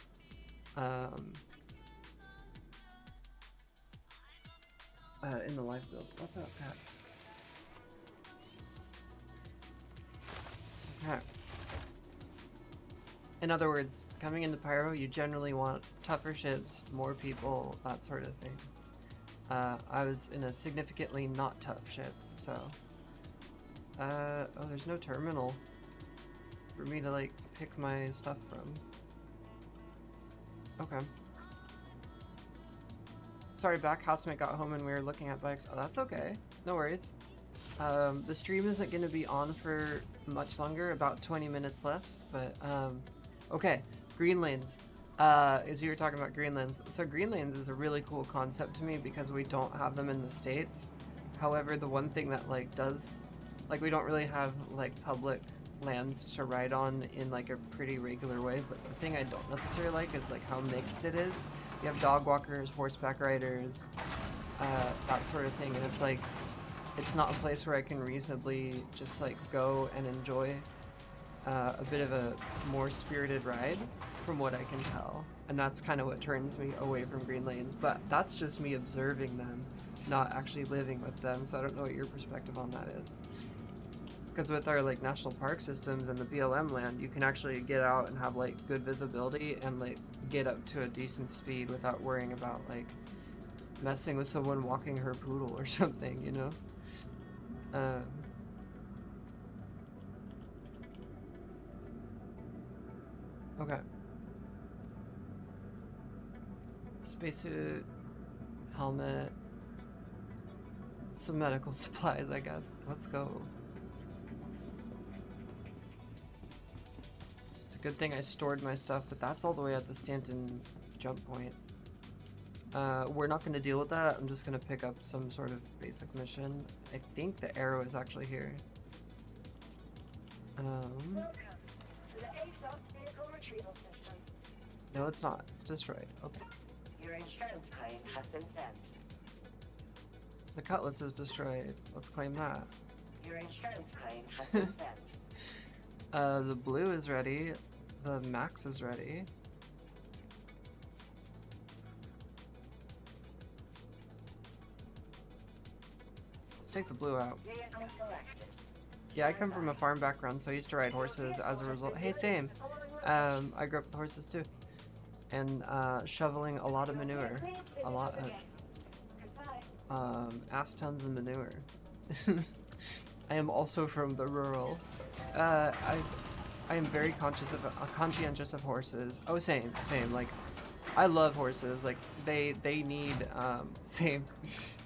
Speaker 1: In the live build. What's up, Pat? Okay. In other words, coming into Pyro, you generally want tougher ships, more people, that sort of thing. I was in a significantly not tough ship, so... oh, there's no terminal for me to, like, pick my stuff from. Okay. Sorry, back housemate got home and we were looking at bikes. Oh, that's okay. No worries. The stream isn't going to be on for much longer, about 20 minutes left, but, okay, green lanes. As you were talking about green lanes. So green lanes is a really cool concept to me because we don't have them in the States. However, the one thing that like does, like we don't really have like public lands to ride on in like a pretty regular way, but the thing I don't necessarily like is like how mixed it is. You have dog walkers, horseback riders, that sort of thing, and it's like, it's not a place where I can reasonably just like go and enjoy a bit of a more spirited ride from what I can tell. And that's kind of what turns me away from green lanes, but that's just me observing them, not actually living with them, so I don't know what your perspective on that is. Because with our like national park systems and the BLM land, you can actually get out and have like good visibility and like get up to a decent speed without worrying about like messing with someone walking her poodle or something, you know? Okay. Spacesuit, helmet, some medical supplies, I guess. Let's go. It's a good thing I stored my stuff, but that's all the way at the Stanton jump point. We're not going to deal with that. I'm just going to pick up some sort of basic mission. I think the arrow is actually here.
Speaker 6: Welcome to the ASOP vehicle retrieval system.
Speaker 1: No, it's not. It's destroyed. Okay.
Speaker 6: Your insurance claim has been sent.
Speaker 1: The cutlass is destroyed. Let's claim that.
Speaker 6: Your insurance claim has been sent.
Speaker 1: The blue is ready. The max is ready. Let's take the blue out.
Speaker 6: Vehicle selected.
Speaker 1: Yeah, I come from a farm background, so I used to ride horses as a result. Hey, same. I grew up with horses too. And shoveling a lot of manure. A lot of ass tons of manure. I am also from the rural. I am very conscientious of horses. Oh, same. Like, I love horses. Like, they need same.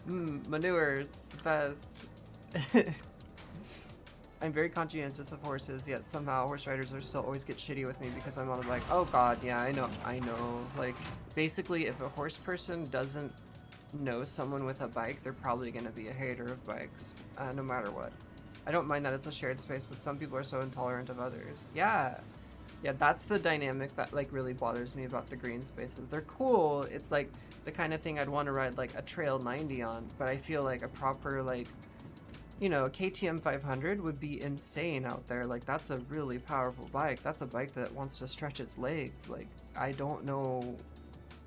Speaker 1: Manure, it's the best. I'm very conscientious of horses, yet somehow horse riders are still always get shitty with me because I'm on a bike. Oh god, yeah, I know. Like, basically, if a horse person doesn't know someone with a bike, they're probably gonna be a hater of bikes, no matter what. I don't mind that it's a shared space, but some people are so intolerant of others. Yeah, that's the dynamic that like really bothers me about the green spaces. They're cool. It's like the kind of thing I'd want to ride like a Trail 90 on, but I feel like a proper like, you know, a KTM 500 would be insane out there. Like, that's a really powerful bike. That's a bike that wants to stretch its legs. Like, I don't know,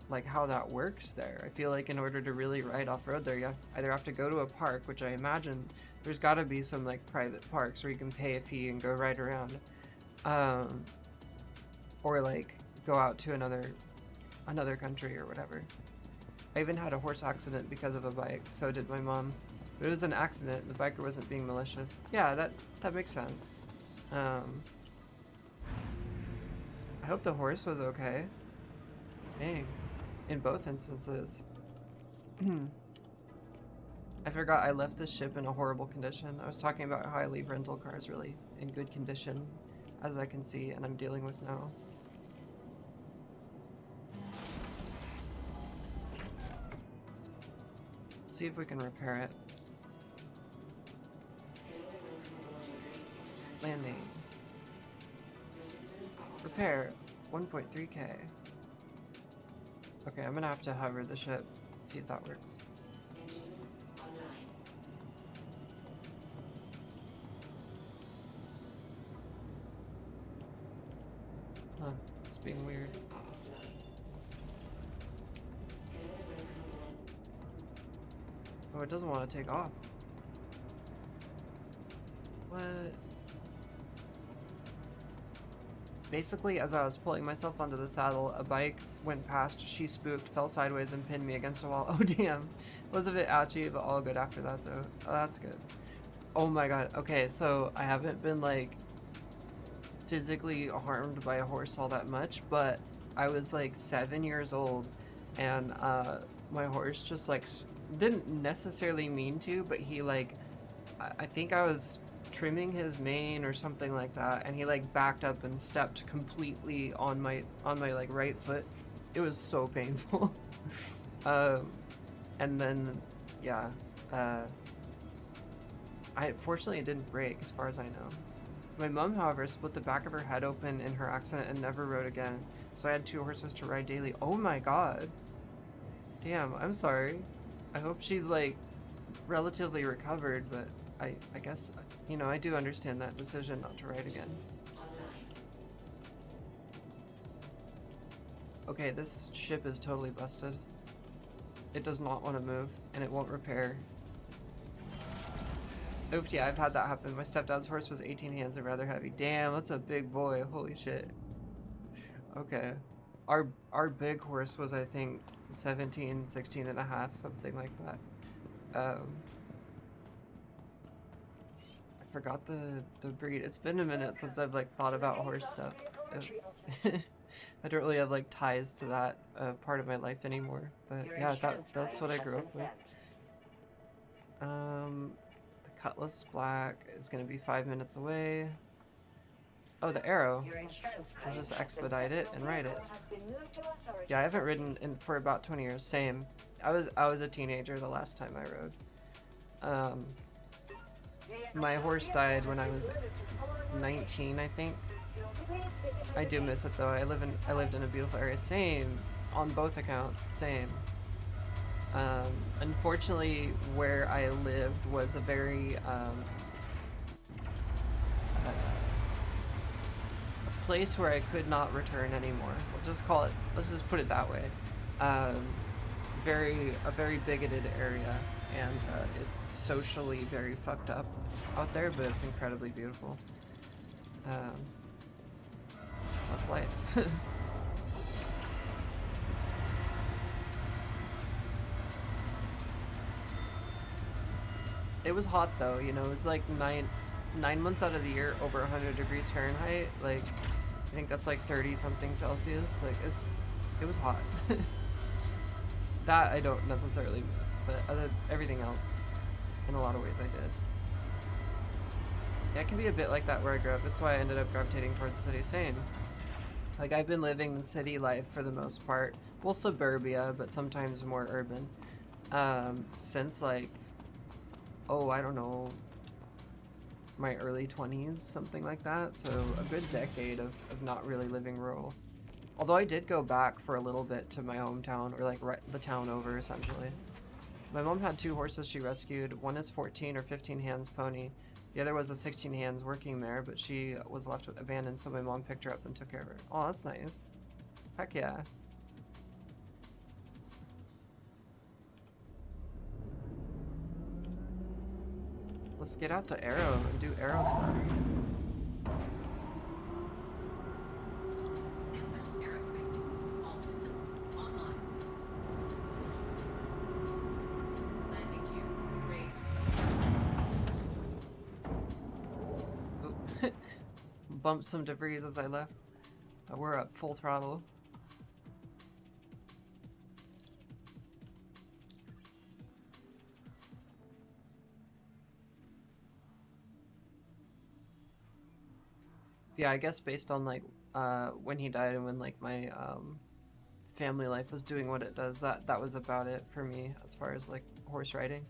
Speaker 1: like, how that works there. I feel like in order to really ride off-road there, you either have to go to a park, which I imagine there's got to be some, like, private parks where you can pay a fee and go ride around. Or, like, go out to another country or whatever. I even had a horse accident because of a bike, so did my mom. But it was an accident. The biker wasn't being malicious. Yeah, that makes sense. I hope the horse was okay. Dang. In both instances. I forgot I left the ship in a horrible condition. I was talking about how I leave rental cars really in good condition, as I can see, and I'm dealing with now. Let's see if we can repair it. Landing. Repair 1.3k. Okay, I'm gonna have to hover the ship. See if that works. Huh, it's being weird. Oh, it doesn't want to take off. What? Basically, as I was pulling myself onto the saddle, a bike went past, she spooked, fell sideways, and pinned me against a wall. Oh damn. Was a bit ouchy, but all good after that though. Oh, that's good. Oh my god. Okay, so I haven't been like physically harmed by a horse all that much, but I was like 7 years old, and my horse just like didn't necessarily mean to, but he like, I think I was trimming his mane or something like that, and he like backed up and stepped completely on my like right foot. It was so painful. And then yeah, Fortunately it didn't break as far as I know. My mom, however, split the back of her head open in her accident and never rode again, so I had 2 horses to ride daily. Oh my god. Damn, I'm sorry. I hope she's like relatively recovered, but I guess, you know, I do understand that decision not to ride again. Okay, this ship is totally busted. It does not want to move, and it won't repair. Oof, yeah, I've had that happen. My stepdad's horse was 18 hands and rather heavy. Damn, that's a big boy. Holy shit. Okay. Our big horse was, I think, 17, 16 and a half, something like that. I forgot the breed. It's been a minute since I've like thought about horse stuff. I don't really have like ties to that part of my life anymore. But yeah, that's what I grew up with. The Cutlass Black is gonna be 5 minutes away. Oh, the Arrow. I'll just expedite it and ride it. Yeah, I haven't ridden for about 20 years. Same. I was a teenager the last time I rode. My horse died when I was 19, I think. I do miss it though. I lived in a beautiful area. Same on both accounts. Same. Unfortunately, where I lived was a very a place where I could not return anymore. Let's just call it. Let's just put it that way. A very bigoted area, and it's socially very fucked up out there, but it's incredibly beautiful. That's life. It was hot though, you know, it was like nine months out of the year over 100 degrees Fahrenheit. Like, I think that's like 30 something Celsius. Like, it was hot. That I don't necessarily miss, but everything else, in a lot of ways I did. Yeah, it can be a bit like that where I grew up. That's why I ended up gravitating towards the city. Same. Like, I've been living the city life for the most part. Well, suburbia, but sometimes more urban. Since like, oh, I don't know, my early 20s, something like that. So a good decade of not really living rural. Although I did go back for a little bit to my hometown, or like the town over, essentially. My mom had 2 horses she rescued. One is 14 or 15 hands pony. The other was a 16 hands working mare, but she was left abandoned, so my mom picked her up and took care of her. Oh, that's nice. Heck yeah. Let's get out the Arrow and do Arrow stuff. Bumped some debris as I left, but we're up full throttle. Yeah, I guess based on like when he died and when like my family life was doing what it does, that was about it for me as far as like horse riding.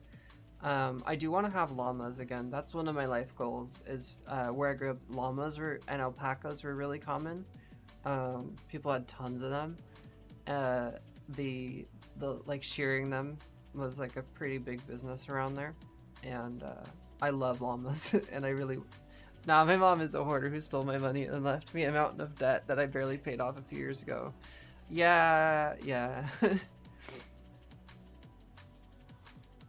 Speaker 1: I do want to have llamas again. That's one of my life goals, is where I grew up, llamas and alpacas were really common. People had tons of them. The like shearing them was like a pretty big business around there. And I love llamas and I really... Nah, my mom is a hoarder who stole my money and left me a mountain of debt that I barely paid off a few years ago. Yeah.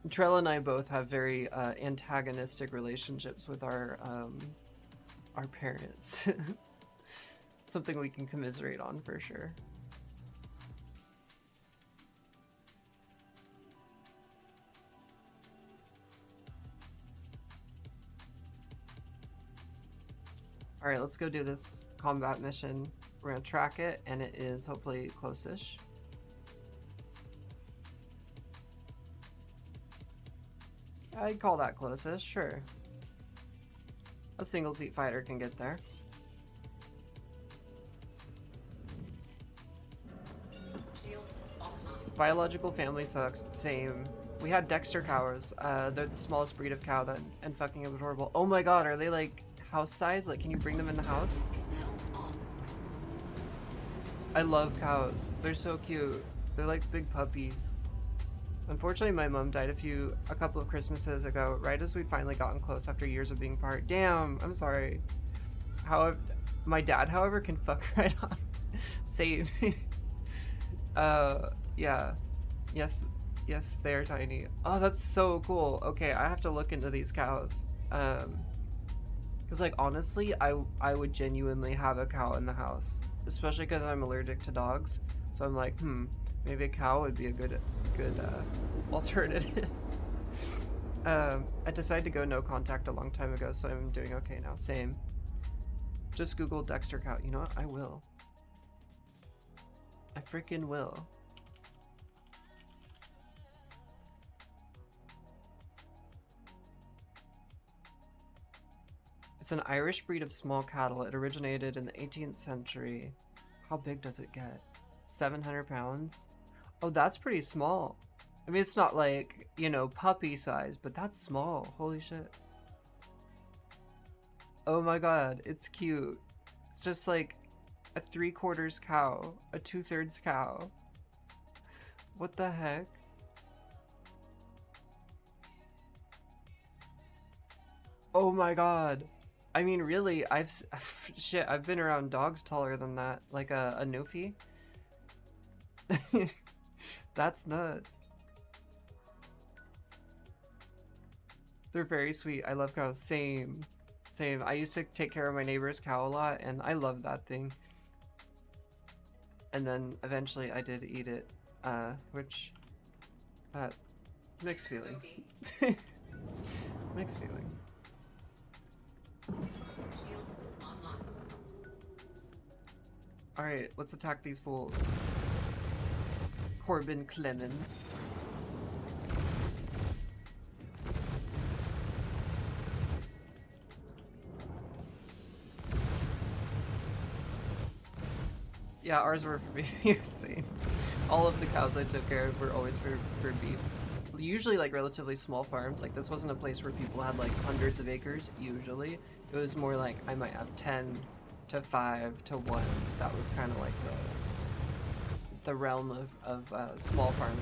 Speaker 1: Trell and I both have very antagonistic relationships with our parents. Something we can commiserate on for sure. Alright, let's go do this combat mission. We're gonna track it, and it is hopefully close-ish. I'd call that closest, sure. A single seat fighter can get there. Biological family sucks, same. We had Dexter cows. They're the smallest breed of cow that, and fucking adorable. Oh my god, are they like house size? Like, can you bring them in the house? I love cows. They're so cute. They're like big puppies. Unfortunately, my mom died a couple of Christmases ago, right as we'd finally gotten close after years of being apart. Damn, I'm sorry. However, my dad, however, can fuck right on. Save. Yeah. Yes, they're tiny. Oh, that's so cool. Okay, I have to look into these cows. Because, like, honestly, I would genuinely have a cow in the house. Especially because I'm allergic to dogs. So I'm like, maybe a cow would be a good alternative. I decided to go no contact a long time ago, so I'm doing okay now. Same. Just Google Dexter cow. You know what? I will. I freaking will. It's an Irish breed of small cattle. It originated in the 18th century. How big does it get? 700 pounds? Oh, that's pretty small. I mean, it's not like, you know, puppy size, but that's small. Holy shit. Oh my god, it's cute. It's just like a 3/4 cow, a 2/3 cow. What the heck? Oh my god. I mean, really, I've been around dogs taller than that, like a Newfie. That's nuts. They're very sweet. I love cows. Same. I used to take care of my neighbor's cow a lot, and I loved that thing. And then eventually I did eat it, which, mixed feelings. Mixed feelings. Alright, let's attack these fools. Corbin Clemens. Yeah, ours were for beef. Same. All of the cows I took care of were always for beef. Usually like relatively small farms. Like this wasn't a place where people had like hundreds of acres, usually. It was more like I might have 10 to 5 to 1. That was kind of like the realm of small farming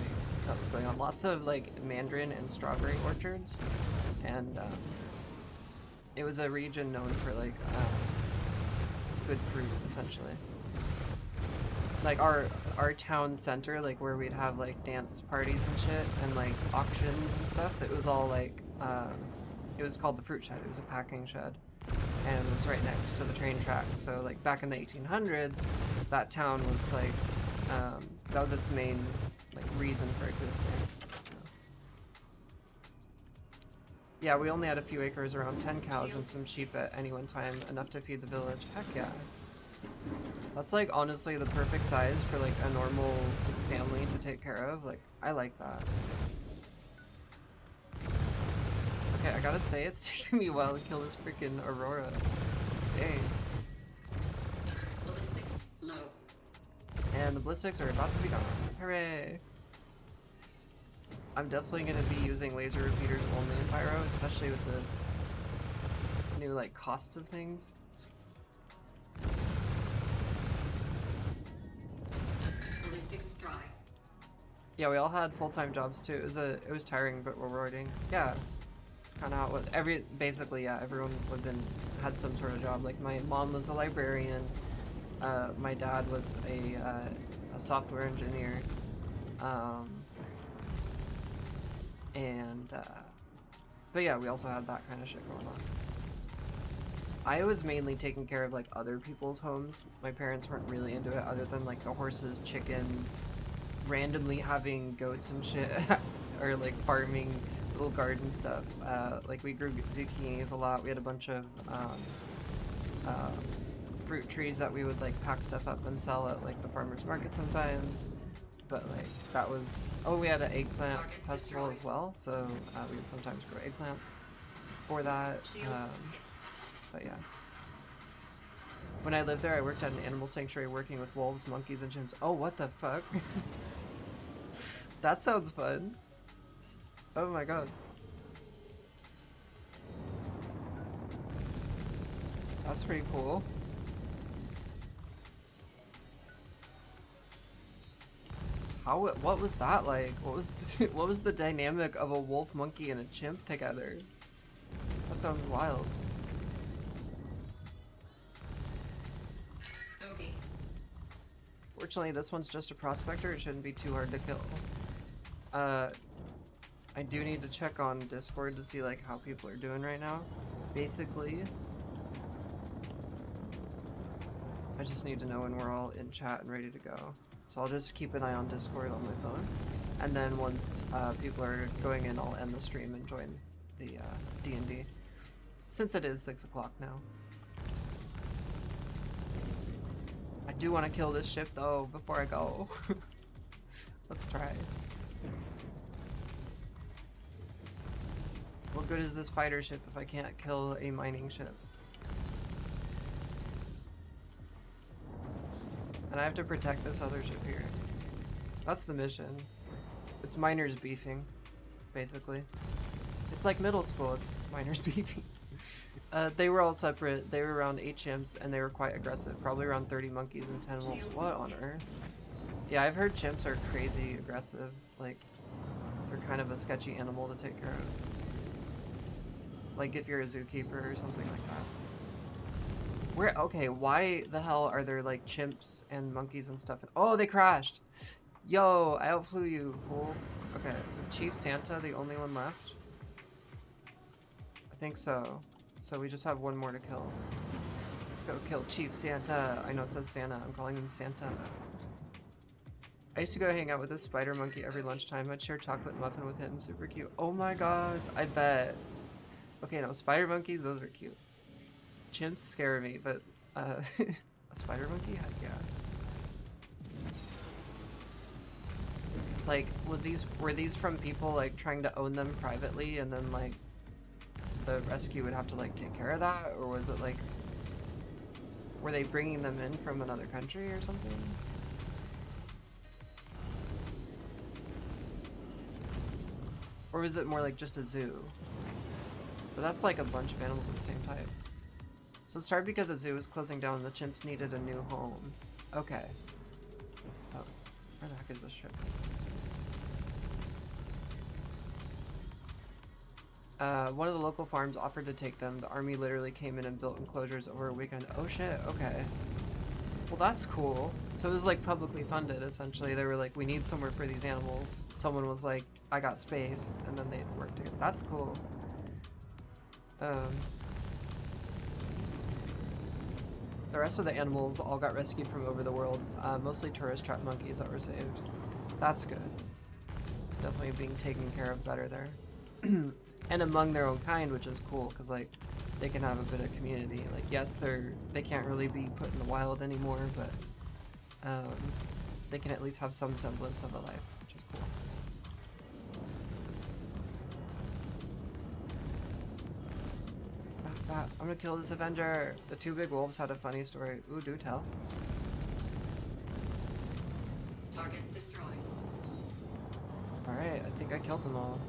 Speaker 1: that was going on. Lots of like mandarin and strawberry orchards. And it was a region known for like good fruit, essentially. Like our town center, like where we'd have like dance parties and shit and like auctions and stuff, it was all like it was called the fruit shed. It was a packing shed and it was right next to the train tracks. So like back in the 1800s, that town was like that was its main like reason for existing. Yeah, we only had a few acres, around 10 cows and some sheep at any one time, enough to feed the village. Heck yeah. That's like honestly the perfect size for like a normal family to take care of. Like, I like that. Okay, I gotta say, it's taking me a while to kill this freaking Aurora. Dang.
Speaker 3: Ballistics low.
Speaker 1: And the ballistics are about to be gone. Hooray! I'm definitely gonna be using laser repeaters only in Pyro, especially with the new like costs of things. Yeah, we all had full-time jobs too. It was tiring but rewarding. Yeah, it's kind of how it was. Basically, yeah, everyone had some sort of job. Like my mom was a librarian. My dad was a software engineer. But yeah, we also had that kind of shit going on. I was mainly taking care of like other people's homes. My parents weren't really into it, other than like the horses, chickens, randomly having goats and shit, or like farming little garden stuff. Like we grew zucchinis a lot. We had a bunch of fruit trees that we would like pack stuff up and sell at like the farmer's market sometimes. But like that was, we had an eggplant festival as well, so we would sometimes grow eggplants for that. But yeah. When I lived there, I worked at an animal sanctuary working with wolves, monkeys, and chimps. Oh, what the fuck? That sounds fun. Oh my god. That's pretty cool. What was that like? What was what was the dynamic of a wolf, monkey, and a chimp together? That sounds wild.
Speaker 3: Obi.
Speaker 1: Fortunately, this one's just a prospector. It shouldn't be too hard to kill. I do need to check on Discord to see like how people are doing right now. Basically, I just need to know when we're all in chat and ready to go. So I'll just keep an eye on Discord on my phone. And then once people are going in, I'll end the stream and join the D&D. Since it is 6 o'clock now. I do want to kill this ship though before I go. Let's try. What good is this fighter ship if I can't kill a mining ship? And I have to protect this other ship here. That's the mission. It's miners beefing, basically. It's like middle school, it's miners beefing. They were all separate. They were around 8 chimps and they were quite aggressive. Probably around 30 monkeys and 10 wolves. What on earth? Yeah, I've heard chimps are crazy aggressive. Like, they're kind of a sketchy animal to take care of. Like if you're a zookeeper or something like that. Where, okay, why the hell are there like chimps and monkeys and stuff? Oh, they crashed! Yo, I outflew you, fool. Okay, is Chief Santa the only one left? I think so. So we just have one more to kill. Let's go kill Chief Santa. I know it says Santa, I'm calling him Santa. I used to go hang out with this spider monkey every lunchtime. I'd share chocolate muffin with him, super cute. Oh my god, I bet. Okay, no, spider monkeys, those are cute. Chimps scare me, but a spider monkey? Heck yeah. Like, were these from people like trying to own them privately and then like the rescue would have to like take care of that? Or was it like, were they bringing them in from another country or something? Or was it more like just a zoo? But that's like a bunch of animals of the same type. So it started because the zoo was closing down and the chimps needed a new home. Okay. Oh, where the heck is this ship? One of the local farms offered to take them. The army literally came in and built enclosures over a weekend. Oh shit, okay. Well, that's cool. So it was like publicly funded, essentially. They were like, we need somewhere for these animals. Someone was like, I got space, and then they worked together. That's cool. The rest of the animals all got rescued from over the world. Mostly tourist trap monkeys that were saved. That's good. Definitely being taken care of better there. And among their own kind, which is cool, because like they can have a bit of community. Like yes, they can't really be put in the wild anymore, but they can at least have some semblance of a life, which is cool. I'm gonna kill this Avenger. The two big wolves had a funny story. Ooh, do tell.
Speaker 3: Target destroyed.
Speaker 1: Alright, I think I killed them all.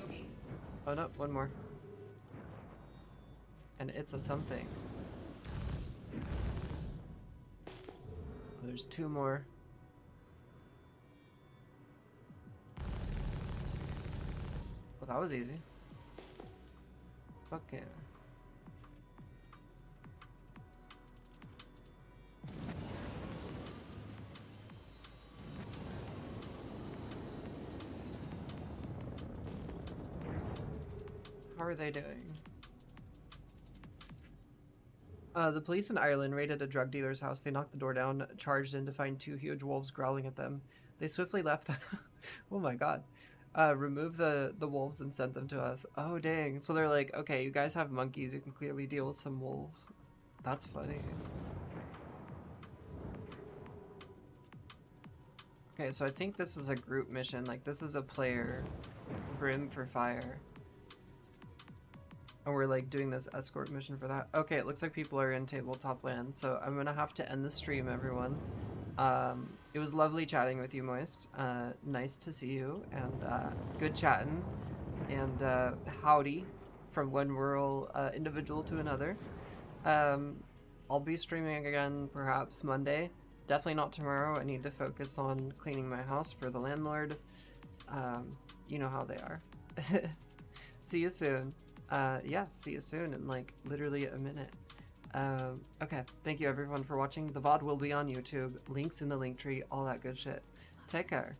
Speaker 3: Obi.
Speaker 1: Oh no, one more. And it's a something. There's two more. Well, that was easy. Fuck yeah. How are they doing? The police in Ireland raided a drug dealer's house. They knocked the door down, charged in to find two huge wolves growling at them. They swiftly left. Oh my god. Removed the wolves and sent them to us. Oh dang. So they're like, okay, you guys have monkeys. You can clearly deal with some wolves. That's funny. Okay, so I think this is a group mission. Like, this is a player. Brim for fire. And we're like doing this escort mission for that. Okay, it looks like people are in tabletop land, so I'm gonna have to end the stream, everyone. It was lovely chatting with you, Moist. Nice to see you, and good chatting, and howdy from one rural individual to another. I'll be streaming again perhaps Monday. Definitely not tomorrow. I need to focus on cleaning my house for the landlord. You know how they are. See you soon. Yeah, see you soon in like literally a minute. Okay, thank you everyone for watching. The VOD will be on YouTube. Links in the link tree, all that good shit. Take care.